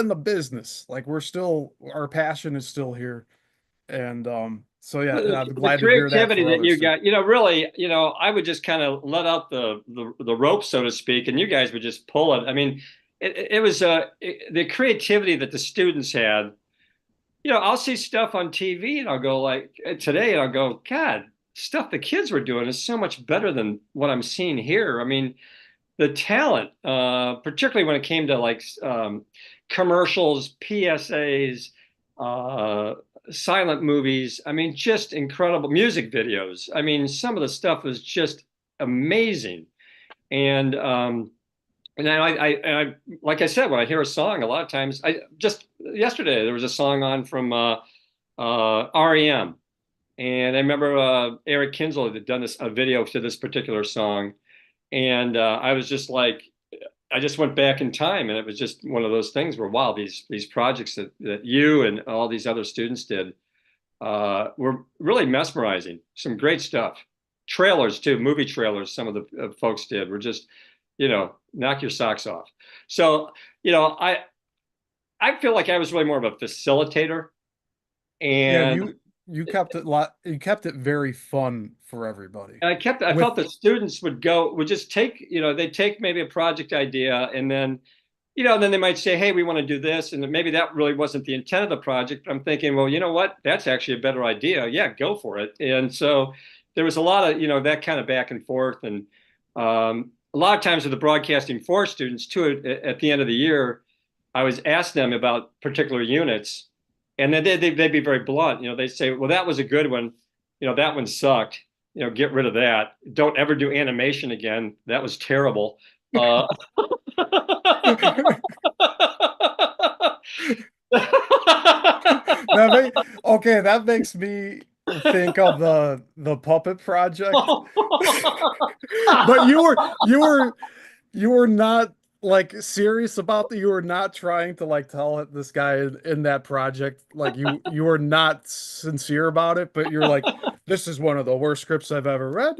the business. Like our passion is still here. And so yeah, and I'm The glad to hear that creativity for that others you too. got, really, I would just kind of let out the rope, so to speak, and you guys would just pull it. I mean, it was the creativity that the students had. I'll see stuff on TV and I'll go like today, and I'll go, God, stuff the kids were doing is so much better than what I'm seeing here. I mean, the talent, particularly when it came to like commercials, PSAs, uh, silent movies. I mean, just incredible music videos. I mean, some of the stuff was just amazing. And and like I said, when I hear a song, a lot of times, I just yesterday there was a song on from REM, and I remember Eric Kinsel had done a video to this particular song, and I was just like, I just went back in time, and it was just one of those things where, wow, these projects that you and all these other students did were really mesmerizing. Some great stuff. Trailers too, movie trailers. Some of the folks did were just, knock your socks off. So, I feel like I was really more of a facilitator, Yeah, and you kept it very fun for everybody. I With felt that students would just take, they'd take maybe a project idea, and then, then they might say, hey, we want to do this. And maybe that really wasn't the intent of the project. But I'm thinking, well, you know what? That's actually a better idea. Yeah, go for it. And so there was a lot of, that kind of back and forth. And a lot of times with the broadcasting for students too, at the end of the year, I was asked them about particular units, and then they'd be very blunt. They'd say, well, that was a good one. That one sucked. Get rid of that. Don't ever do animation again. That was terrible. Uh, okay, that makes me think of the puppet project. But you were not like serious about that. You were not trying to like tell this guy in that project like you were not sincere about it, but you're like, this is one of the worst scripts I've ever read.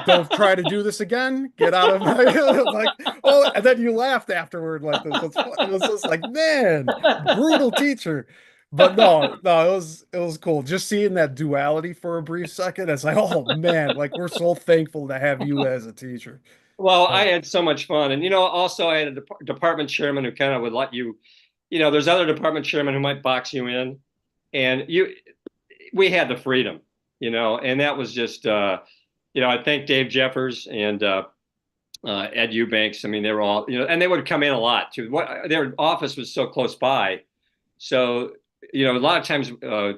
Don't try to do this again. Get out of my like, oh, and then you laughed afterward like this. It was just like, man, brutal teacher. But no, it was cool. Just seeing that duality for a brief second. It's like, oh man, like we're so thankful to have you as a teacher. Well, I Oh, had so much fun. And, also I had a department chairman who kind of would let you, there's other department chairmen who might box you in. And we had the freedom, and that was just, I thank Dave Jeffers and Ed Eubanks. I mean, they were all, and they would come in a lot too. Their office was so close by. So, a lot of times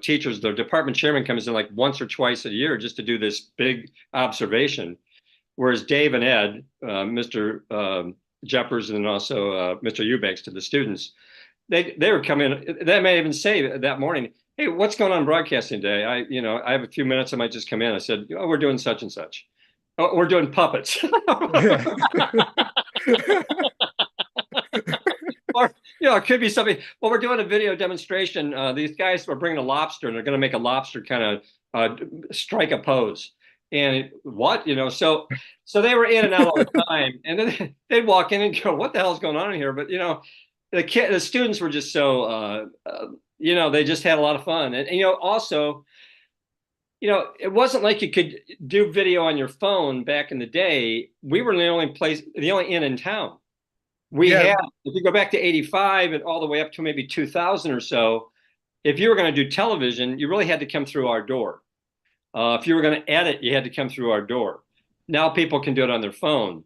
teachers, the department chairman comes in like once or twice a year just to do this big observation. Whereas Dave and Ed, Mr. Jeffers, and also Mr. Eubanks to the students, they would come in. They may even say that morning, "Hey, what's going on broadcasting day? I have a few minutes. I might just come in." I said, "Oh, we're doing such and such. Oh, we're doing puppets." yeah. Or, it could be something. Well, we're doing a video demonstration. These guys are bringing a lobster, and they're going to make a lobster kind of strike a pose. And what, so they were in and out all the time, and then they'd walk in and go, "What the hell's going on in here?" But the students were just so, they just had a lot of fun, and also, it wasn't like you could do video on your phone back in the day. We were the only inn in town. We Yeah, had, if you go back to 85 and all the way up to maybe 2000 or so, if you were going to do television, you really had to come through our door. If you were going to edit, you had to come through our door. Now people can do it on their phone.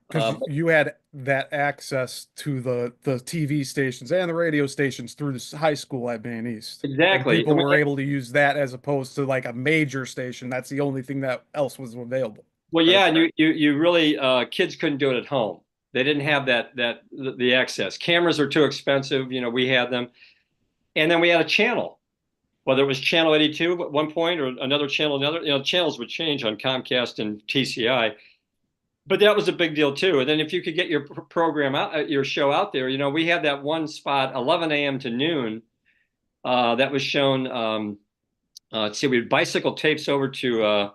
because Uh, you had that access to the TV stations and the radio stations through the high school at Van East, and exactly. I people mean, were able to use that as opposed to like a major station. That's the only thing that else was available, well, right? yeah, and you really kids couldn't do it at home. They didn't have the access. Cameras are too expensive. We had them, and then we had a channel. Whether it was channel 82 at one point or another channel, channels would change on Comcast and TCI. But that was a big deal too. And then if you could get your program out, your show out there, we had that one spot, 11 a.m. to noon, that was shown. Let's see, we had bicycle tapes over to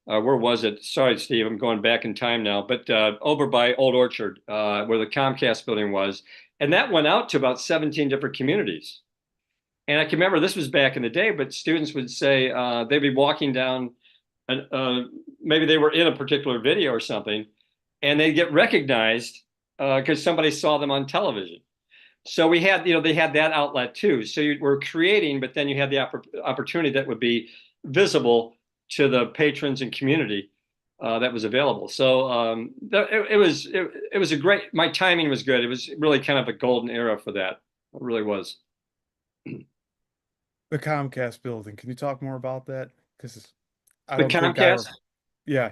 where was it? Sorry, Steve, I'm going back in time now, but over by Old Orchard, where the Comcast building was, and that went out to about 17 different communities. And I can remember this was back in the day, but students would say they'd be walking down, and maybe they were in a particular video or something, and they'd get recognized because somebody saw them on television. So we had, they had that outlet too. So you were creating, but then you had the opportunity that would be visible to the patrons and community that was available. So it was a great. My timing was good. It was really kind of a golden era for that. It really was. The Comcast building. Can you talk more about that? Because I The don't think I. Comcast. Yeah,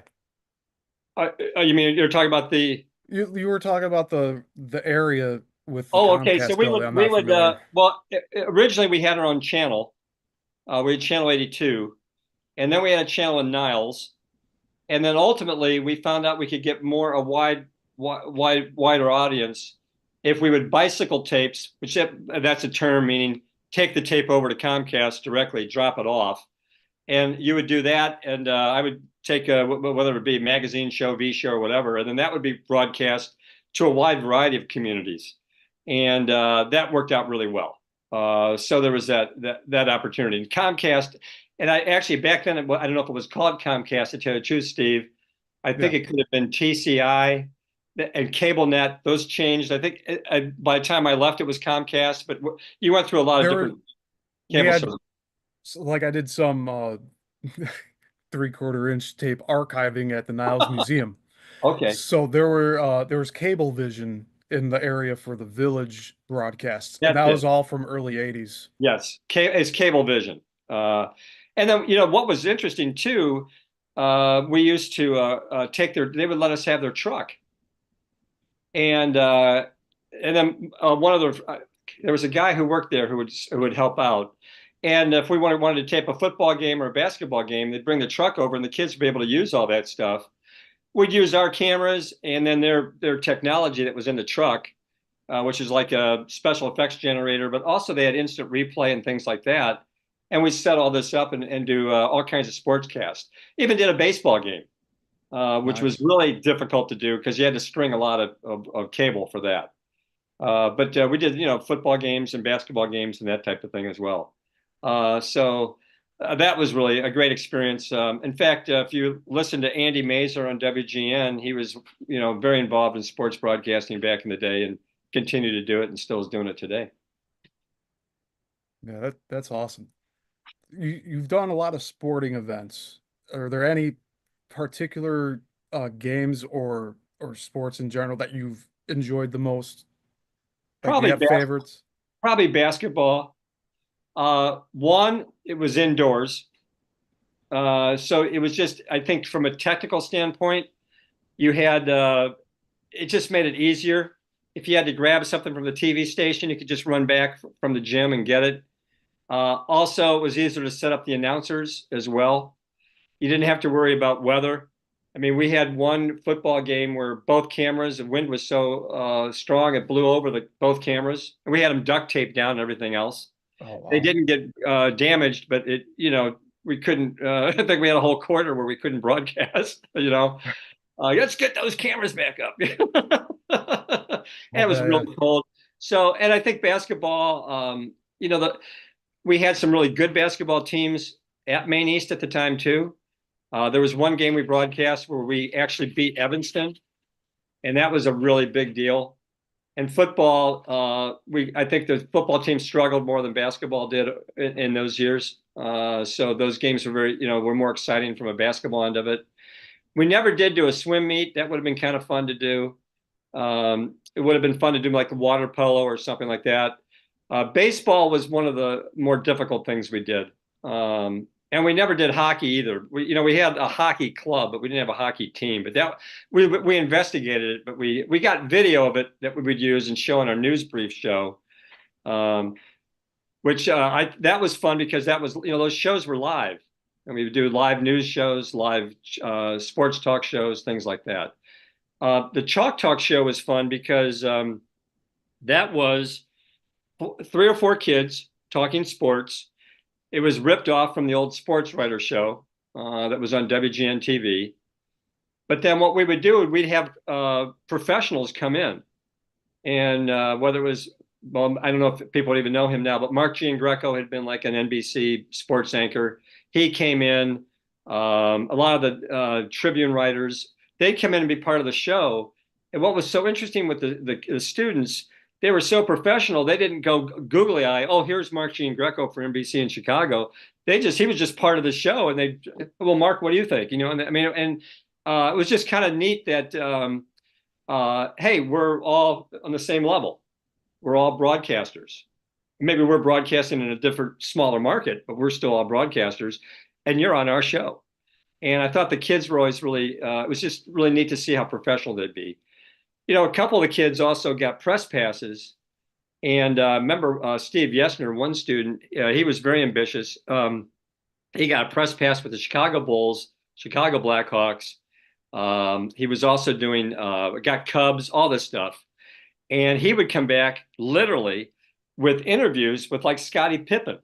You mean you're talking about the? you were talking about the area with the Oh, okay. So Comcast building. I'm not familiar. well, originally we had our own channel. We had channel 82, and then we had a channel in Niles, and then ultimately we found out we could get more a wider audience if we would bicycle tapes, that's a term meaning take the tape over to Comcast directly, drop it off, and you would do that, and I would take whether it be a magazine show, V show, or whatever, and then that would be broadcast to a wide variety of communities, and that worked out really well. So there was that opportunity. And Comcast, and I actually back then I don't know if it was called Comcast to tell you the truth, Steve. I think Yeah. it could have been TCI and CableNet. Those changed. I think by the time I left, it was Comcast. But you went through a lot of There were, different we cable had, services. like I did some 3/4 inch tape archiving at the Niles Museum. Okay, So there was Cablevision in the area for the Village broadcasts, and that's that was it. all from early 80s. Yes, it's Cablevision. And then what was interesting too, we used to take they would let us have their truck, and then one of there was a guy who worked there who would help out. And if we wanted to tape a football game or a basketball game, they'd bring the truck over, and the kids would be able to use all that stuff. We'd use our cameras and then their technology that was in the truck, which is like a special effects generator, but also they had instant replay and things like that. And we set all this up and do all kinds of sportscasts. Even did a baseball game, which was Nice. really difficult to do because you had to string a lot of cable for that. But we did, football games and basketball games and that type of thing as well. So that was really a great experience. In fact, if you listen to Andy Mazer on WGN, he was, very involved in sports broadcasting back in the day and continued to do it and still is doing it today. Yeah, that's awesome. You've done a lot of sporting events. Are there any particular games or sports in general that you've enjoyed the most? Like, do you Probably have bas favorites? Probably basketball. One, it was indoors. So it was just, I think from a technical standpoint, you had it just made it easier. If you had to grab something from the TV station, you could just run back from the gym and get it. Also, it was easier to set up the announcers as well. You didn't have to worry about weather. I mean, we had one football game where both cameras, the wind was so strong it blew over both cameras, and we had them duct taped down and everything else. Oh, They wow. didn't get damaged, but we couldn't. I think we had a whole quarter where we couldn't broadcast. Let's get those cameras back up. And I'll it was bet. really cold. So, and I think basketball, we had some really good basketball teams at Maine East at the time too. There was one game we broadcast where we actually beat Evanston, and that was a really big deal. And football, I think the football team struggled more than basketball did in those years. So those games were were more exciting from a basketball end of it. We never did do a swim meet. That would have been kind of fun to do. It would have been fun to do like water polo or something like that. Baseball was one of the more difficult things we did. And we never did hockey either. We had a hockey club, but we didn't have a hockey team. But we investigated it, but we got video of it that we would use and show on our news brief show. Um, which that was fun because that was those shows were live, and we would do live news shows, live sports talk shows, things like that. The Chalk Talk show was fun because that was three or four kids talking sports. It was ripped off from the old sports writer show that was on WGN TV. But then what we would do, we'd have professionals come in, and whether it was, well, I don't know if people even know him now, but Mark Giangreco had been like an NBC sports anchor. He came in. A lot of the Tribune writers, they'd come in and be part of the show. And what was so interesting with the students, they were so professional. They didn't go googly eye. Oh, here's Mark Giangreco for NBC in Chicago. He was just part of the show. And well, Mark, what do you think? And I mean, and it was just kind of neat that, hey, we're all on the same level. We're all broadcasters. Maybe we're broadcasting in a different, smaller market, but we're still all broadcasters. And you're on our show. And I thought the kids were always really, it was just really neat to see how professional they'd be. A couple of the kids also got press passes. And remember Steve Yesner, one student, he was very ambitious. He got a press pass with the Chicago Bulls, Chicago Blackhawks. He was also doing, got Cubs, all this stuff. and he would come back literally with interviews with like Scottie Pippen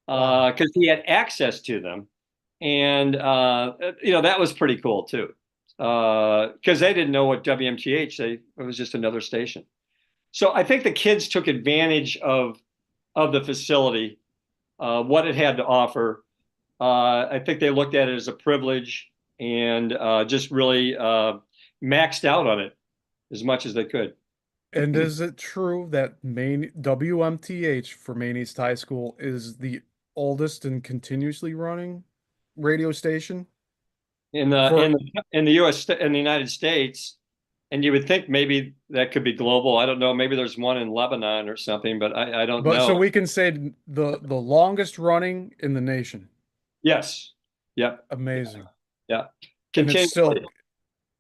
Wow. because he had access to them, and that was pretty cool too because they didn't know what WMTH. It was just another station. So I think the kids took advantage of the facility, what it had to offer. I think they looked at it as a privilege and just really maxed out on it as much as they could. And is it true that Maine WMTH for Maine East High School is the oldest and continuously running radio station In the in for, the in the U.S. in the United States, and you would think maybe that could be global. I don't know. Maybe there's one in Lebanon or something, but I don't but so know. we can say the longest running in the nation. Yes. Yep. Amazing. Yeah. And it's Continually. still,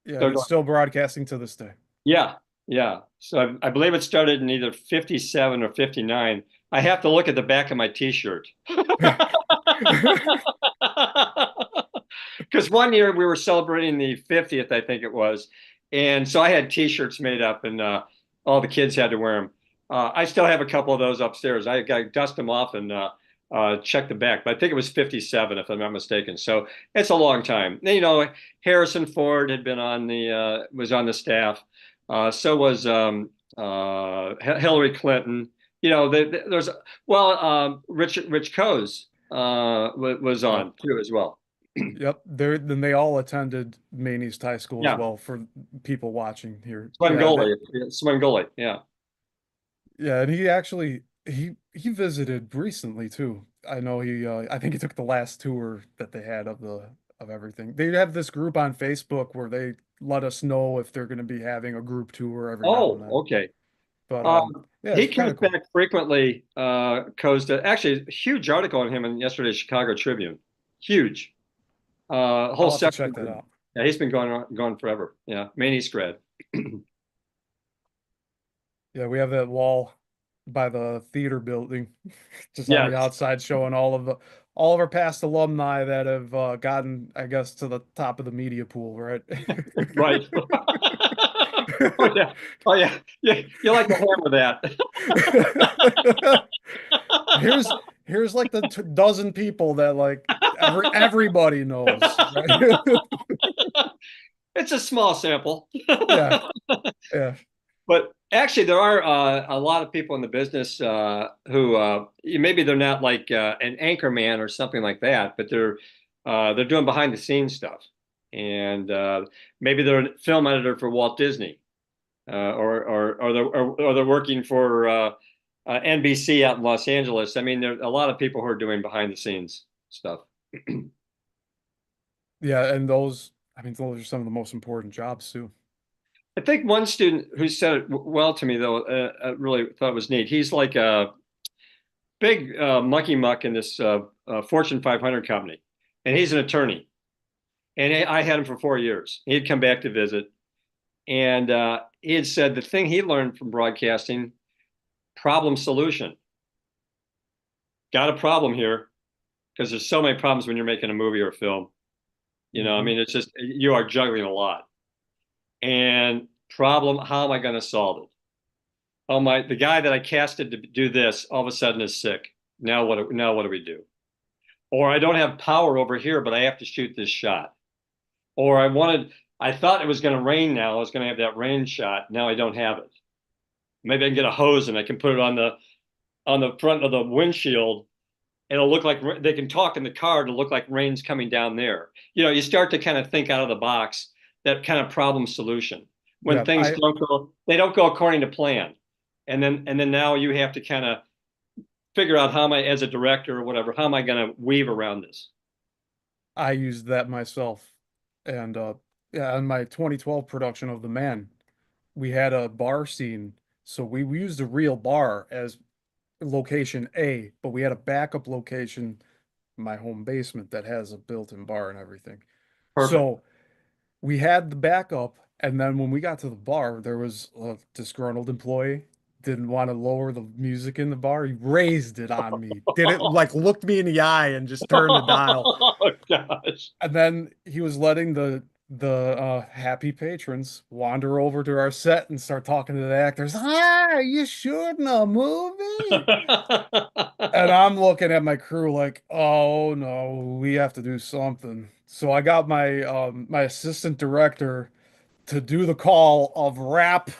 yeah, So and it's still broadcasting to this day. yeah. Yeah. So I believe it started in either 57 or 59. I have to look at the back of my T-shirt. Because one year we were celebrating the 50th, I think it was. And so I had T-shirts made up, and all the kids had to wear them. I still have a couple of those upstairs. I got to dust them off and check the back. But I think it was 57, if I'm not mistaken. So it's a long time. Harrison Ford had been on was on the staff. So was Hillary Clinton. There's Rich Coase was Yep. on too as well. Yep. Then they all attended Maine East High School as Yeah, well for people watching here. Yeah, Swangoli, Swangoli. Yeah. yeah, and he actually he visited recently too. I know I think he took the last tour that they had of everything. They have this group on Facebook where they let us know if they're going to be having a group tour every now and Oh, then. okay. But yeah, He it's kind comes of cool. back frequently. Costa, actually, a huge article on him in yesterday's Chicago Tribune. Huge. Whole I'll have to section. check that out. Yeah, he's been going forever. Yeah, Maine East grad. Yeah, we have that wall by the theater building, just on the Yes, outside, showing all of our past alumni that have gotten, I guess, to the top of the media pool, right? right. Oh yeah, oh yeah. Yeah, you like to hammer that. Here's here's like the t dozen people that like everybody knows, right? It's a small sample. Yeah, yeah. But actually, there are a lot of people in the business who maybe they're not like an anchor man or something like that, but they're doing behind the scenes stuff, and maybe they're a film editor for Walt Disney, or they're working for NBC out in Los Angeles. I mean, there are a lot of people who are doing behind the scenes stuff. Yeah, and those, I mean, those are some of the most important jobs too. I think one student who said it well to me, though, I really thought it was neat. He's like a big mucky muck in this Fortune 500 company, and he's an attorney. And I had him for 4 years. He'd come back to visit, and he had said the thing he learned from broadcasting: problem solution. Got a problem here because there's so many problems when you're making a movie or a film. I Hmm. mean, it's just you are juggling a lot. And problem, how am I going to solve it? Oh my, the guy that I casted to do this all of a sudden is sick. Now what do we do? Or I don't have power over here, but I have to shoot this shot. Or I thought it was going to rain now. I was going to have that rain shot. Now I don't have it. Maybe I can get a hose and I can put it on the front of the windshield. And it'll look like they can talk in the car to look like rain's coming down there. You start to kind of think out of the box, that kind of problem solution. When Yeah, things they don't go according to plan. And then now you have to kind of figure out how am I, as a director or whatever, how am I going to weave around this? I used that myself. And yeah, on my 2012 production of The Man, we had a bar scene. So we used a real bar as location A, but we had a backup location, my home basement, that has a built-in bar and everything. Perfect. So we had the backup, and then when we got to the bar, there was a disgruntled employee, didn't want to lower the music in the bar. He raised it on me. Didn't like looked me in the eye and just turned the dial. Oh gosh. And then he was letting the the happy patrons wander over to our set and start talking to the actors. Ah, are you shooting a movie? And I'm looking at my crew like, oh no, we have to do something. So I got my assistant director to do the call of wrap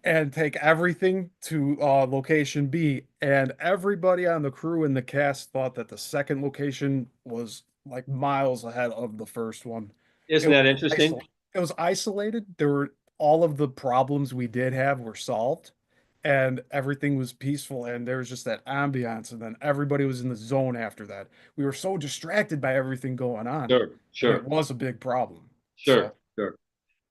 and take everything to location B. And everybody on the crew and the cast thought that the second location was like miles ahead of the first one. It Isn't was that interesting? it was isolated. There were all of the problems we did have were solved, and everything was peaceful. And there was just that ambiance, and then everybody was in the zone after that. We were so distracted by everything going on, Sure, and it sure, was a big problem. sure, So. sure.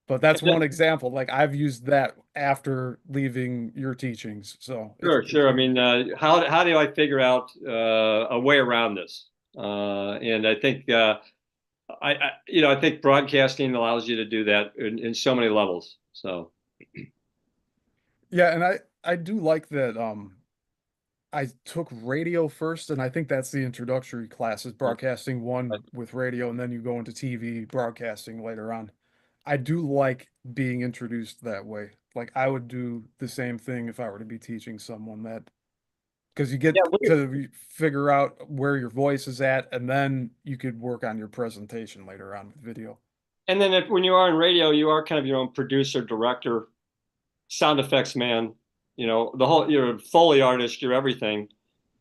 But And that's then- one example. Like I've used that after leaving your teachings. So sure, it's sure. I been mean, how do I figure out a way around this? And I think I think broadcasting allows you to do that in so many levels. So yeah, and I do like that I took radio first, and I think that's the introductory classes, broadcasting one with radio, and then you go into TV broadcasting later on. I do like being introduced that way. Like I would do the same thing if I were to be teaching someone that because you yeah, get to figure out where your voice is at, and then you could work on your presentation later on with video. and then when you are in radio, you are kind of your own producer, director, sound effects man. The whole you're a Foley artist, you're everything.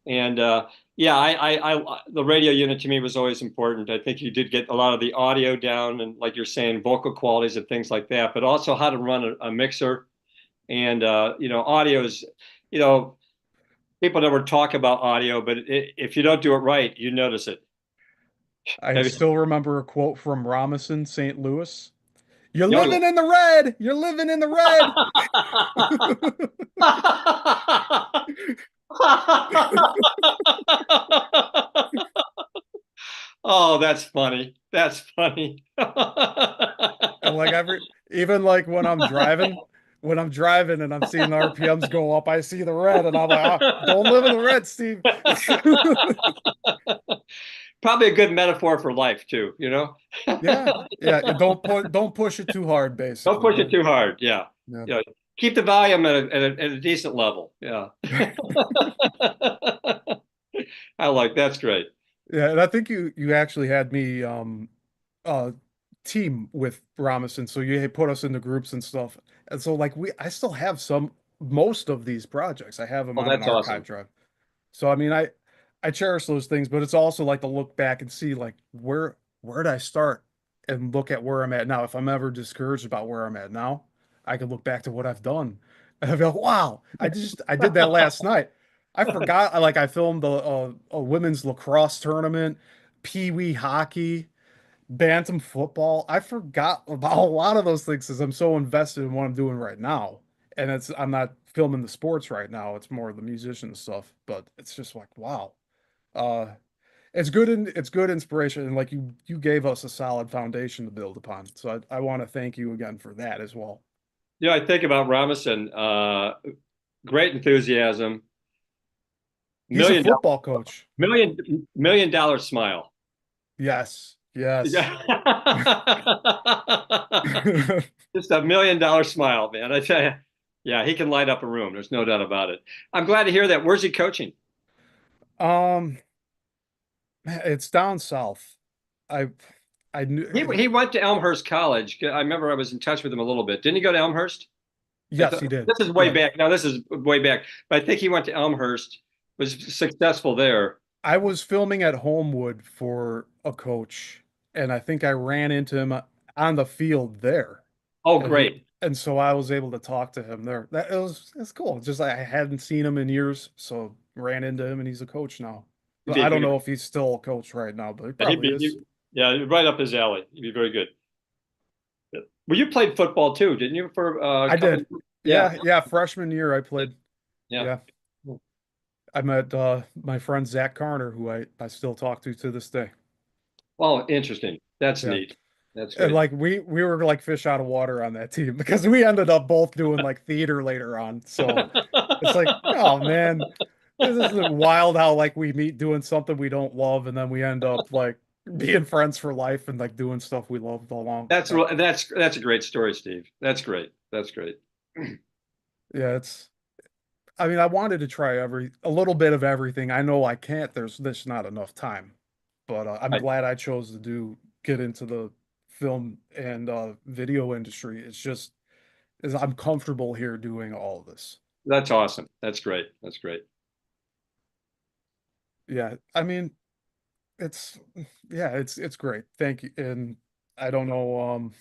And yeah, the radio unit to me was always important. I think you did get a lot of the audio down and, like you're saying, vocal qualities and things like that, but also how to run a mixer. And audio is, you know, people never talk about audio, but if you don't do it right, you notice it. I Have you- still remember a quote from Robinson, St. Louis. You're Oh yeah. living in the red. You're living in the red. Oh, that's funny. That's funny. And like even like when I'm driving and I'm seeing the RPMs go up, I see the red and I'm like, ah, don't live in the red, Steve. Probably a good metaphor for life too, you know? Yeah. Yeah. Don't push it too hard, Don't basically. push it Don't too hard. Yeah. yeah. Yeah. Keep the volume at a decent level. Yeah. I like that's great. Yeah, and I think you actually had me uh team with Robinson, so you had put us into groups and stuff. And so like I still have most of these projects. I have them Oh, on an that's archive awesome. drive. So I mean I cherish those things, but it's also like to look back and see like where did I start and look at where I'm at now. If I'm ever discouraged about where I'm at now, I can look back to what I've done. And I go, wow, I did that last night. I forgot I filmed a women's lacrosse tournament, pee wee hockey, bantam football. I forgot about a lot of those things because I'm so invested in what I'm doing right now. And I'm not filming the sports right now. It's more the musician stuff. But it's just like, wow. Uh it's good inspiration. And like you gave us a solid foundation to build upon. So I want to thank you again for that as well. I think about Robinson. Great enthusiasm, He's a million dollar, football coach. million dollar smile. Yes. Yes. Yeah. Just a $1 million smile, man. I tell you, yeah, he can light up a room. There's no doubt about it. I'm glad to hear that. Where's he coaching? Um it's down south. I I knew He went to Elmhurst College. I remember I was in touch with him a little bit. Didn't he go to Elmhurst? I yes, thought he did. this is way Yeah. back. No, this is way back. But I think he went to Elmhurst, was successful there. I was filming at Homewood for a coach, and I think I ran into him on the field there, Oh, and he great. and so I was able to talk to him there. It's cool. Just like I hadn't seen him in years, so ran into him, and he's a coach now. He'd But be a I don't good. know if he's still a coach right now, but he He'd probably be, is. yeah, right up his alley. He'd be very good. Well, you played football too, didn't you? For a I couple. did. Yeah, Yeah. Freshman year, I played. yeah. Yeah, I met my friend Zach Carter, who I still talk to this day. Oh, interesting. That's Yeah. neat. That's And great. like we were like fish out of water on that team because we ended up both doing like theater later on. So it's like, oh man, this is wild how like we meet doing something we don't love and then we end up like being friends for life and like doing stuff we love along. That's a great story, Steve. That's great. That's great. Yeah, I mean, I wanted to try a little bit of everything. I know I can't. There's not enough time, but I'm Right. glad I chose to get into the film and video industry. Is I'm comfortable here doing all of this. That's awesome. That's great. That's great. Yeah, I mean, it's yeah, it's great. Thank you. And I don't know,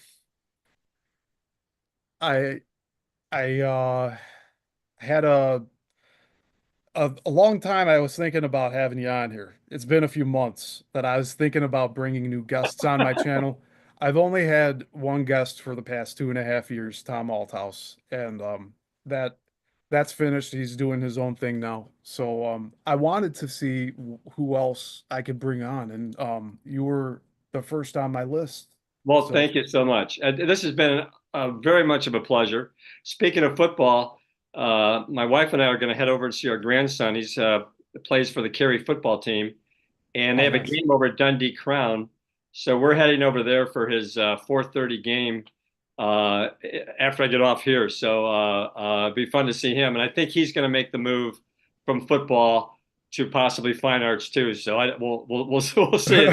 I I had a long time I was thinking about having you on here. It's been a few months that I was thinking about bringing new guests on my channel. I've only had one guest for the past 2.5 years, Tom Althouse, and that that's finished. He's doing his own thing now. So I wanted to see who else I could bring on, and you were the first on my list. Well, So thank you so much. This has been very much of a pleasure. Speaking of football, my wife and I are going to head over and see our grandson. He's plays for the Cary football team, and they oh, have a nice. game over at Dundee Crown. So we're heading over there for his 4:30 game uh, after I get off here. So it'd be fun to see him, and I think he's going to make the move from football to possibly fine arts too. So we'll see.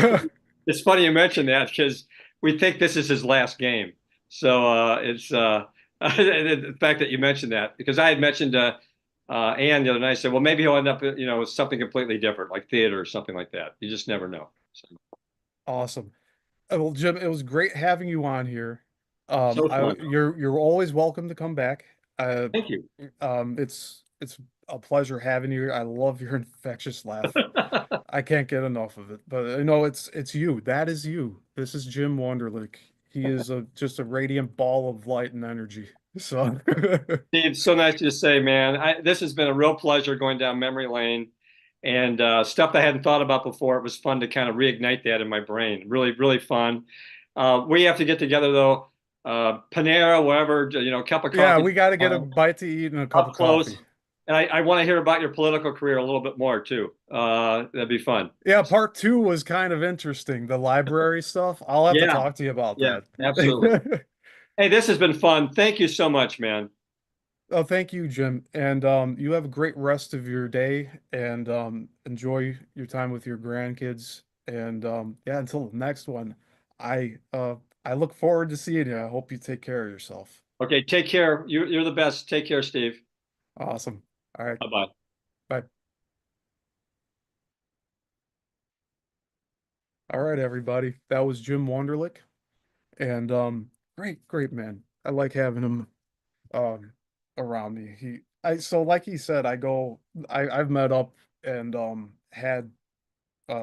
It's funny you mentioned that because we think this is his last game. So it's the fact that you mentioned that because I had mentioned Ann the other night. I said, well, maybe he'll end up, with something completely different, like theater or something like that. You just never know. So, Awesome. Well, Jim, it was great having you on here. so fun. You're always welcome to come back. Thank you. It's a pleasure having you. I love your infectious laugh. I can't get enough of it. But I know it's you. That is you. This is Jim Wunderlich. He is just a radiant ball of light and energy. So Steve, so nice to say, man. This has been a real pleasure going down memory lane and stuff I hadn't thought about before. It was fun to kind of reignite that in my brain. Really, really fun. We have to get together though. Panera, wherever, cup of yeah, coffee we got to get a bite to eat and a cup up of coffee. close. And I want to hear about your political career a little bit more too. That'd be fun. Yeah, part two was kind of interesting. The library stuff. I'll have to Yeah, talk to you about yeah, that. absolutely. Hey, this has been fun. Thank you so much, man. Oh, thank you, Jim. And you have a great rest of your day and enjoy your time with your grandkids. And yeah, until the next one, I uh I look forward to seeing you. I hope you take care of yourself. Okay, take care. You're the best. Take care, Steve. Awesome. All right. Bye bye. Bye. All right, everybody. That was Jim Wunderlich. And great man. I like having him um around me. So like he said, I've met up and had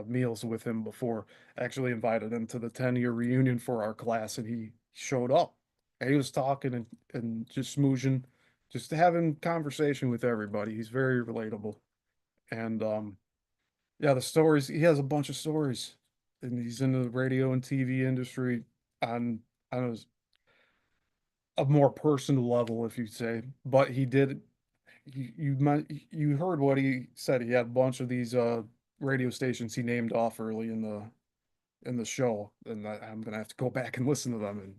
meals with him before. Actually invited him to the 10-year reunion for our class, and he showed up. And he was talking and just smoozing, just having conversation with everybody. He's very relatable. And yeah, the stories, he has a bunch of stories. And he's in the radio and TV industry on on a more personal level, if you'd say. But he did you heard what he said. He had a bunch of these radio stations he named off early in the show, and I'm gonna have to go back and listen to them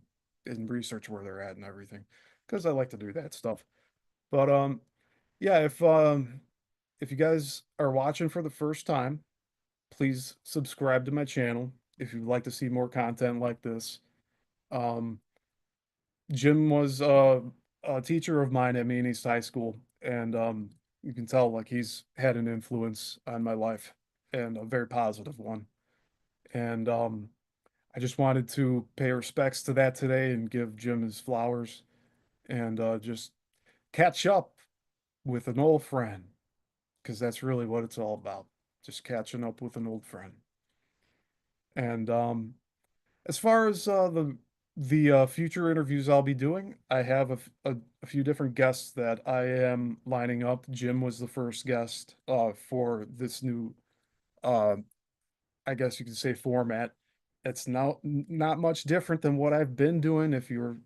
and research where they're at and everything, because I like to do that stuff. But yeah, if you guys are watching for the first time, please subscribe to my channel if you'd like to see more content like this. Um, Jim was a teacher of mine at Maine East High School, and you can tell like he's had an influence on my life and a very positive one. And I just wanted to pay respects to that today and give Jim his flowers and just catch up with an old friend because that's really what it's all about. Just catching up with an old friend. And as far as the future interviews I'll be doing, I have a few different guests that I am lining up. Jim was the first guest for this new uh, I guess you could say format. It's now not much different than what I've been doing. If you've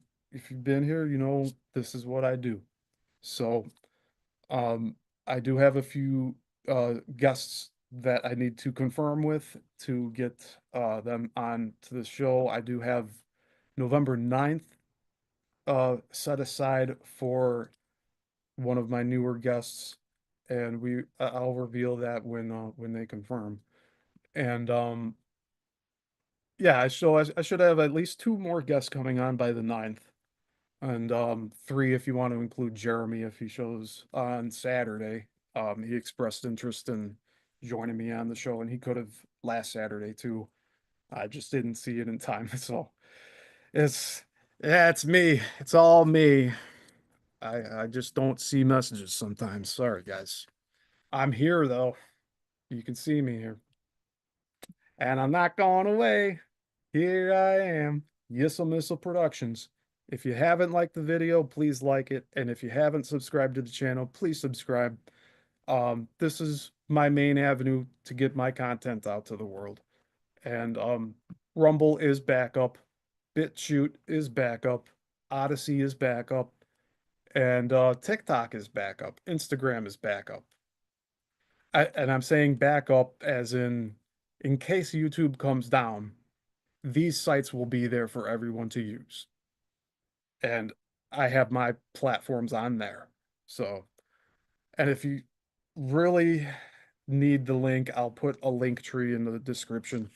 been here, you know this is what I do. So um I do have a few guests that I need to confirm with to get them on to the show. I do have November 9th set aside for one of my newer guests, and I'll reveal that when they confirm. And yeah, so I should have at least two more guests coming on by the 9th, and three if you want to include Jeremy if he shows on Saturday. He expressed interest in joining me on the show, and he could have last Saturday too. I just didn't see it in time, so it's yeah, it's me. It's all me. I just don't see messages sometimes. Sorry, guys. I'm here though. You can see me here. And I'm not going away. Here I am. Yissilmissil Productions. If you haven't liked the video, please like it. And if you haven't subscribed to the channel, please subscribe. This is my main avenue to get my content out to the world. And Rumble is back up. BitChute is back up. Odyssey is back up. And TikTok is back up. Instagram is back up. And I'm saying back up as in case YouTube comes down, these sites will be there for everyone to use. And I have my platforms on there. So, and if you really need the link, I'll put a link tree in the description.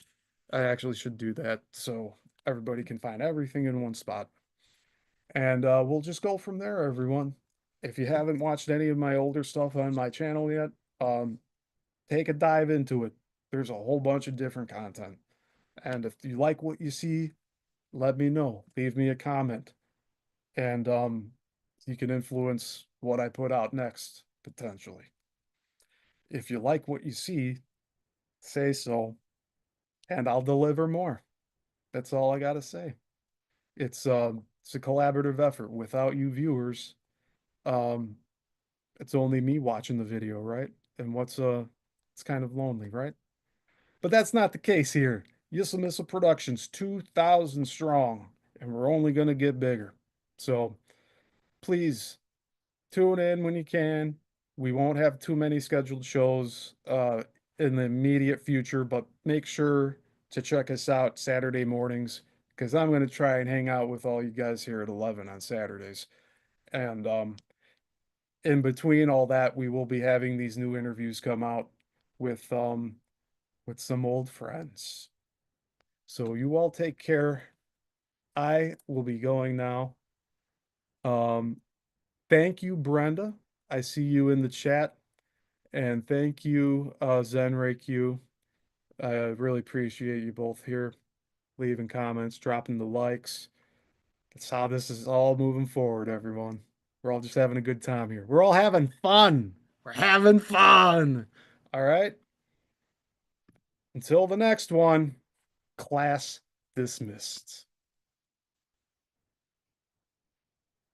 I actually should do that so everybody can find everything in one spot. And we'll just go from there, everyone. If you haven't watched any of my older stuff on my channel yet, um, take a dive into it. There's a whole bunch of different content. And if you like what you see, let me know. Leave me a comment. And you can influence what I put out next, potentially. If you like what you see, say so, and I'll deliver more. That's all I gotta say. It's a collaborative effort. Without you viewers, um, it's only me watching the video, right? And it's kind of lonely, right? But that's not the case here. Yissilmissil Productions, 2,000 strong, and we're only going to get bigger. So please tune in when you can. We won't have too many scheduled shows in the immediate future, but make sure to check us out Saturday mornings because I'm going to try and hang out with all you guys here at 11 on Saturdays. And in between all that, we will be having these new interviews come out with some old friends. So you all take care. I will be going now. Um, thank you, Brenda. I see you in the chat. And thank you, Zenray Q. I really appreciate you both here, leaving comments, dropping the likes. That's how this is all moving forward, everyone. We're all just having a good time here. We're all having fun. We're having fun. All right. Until the next one, class dismissed.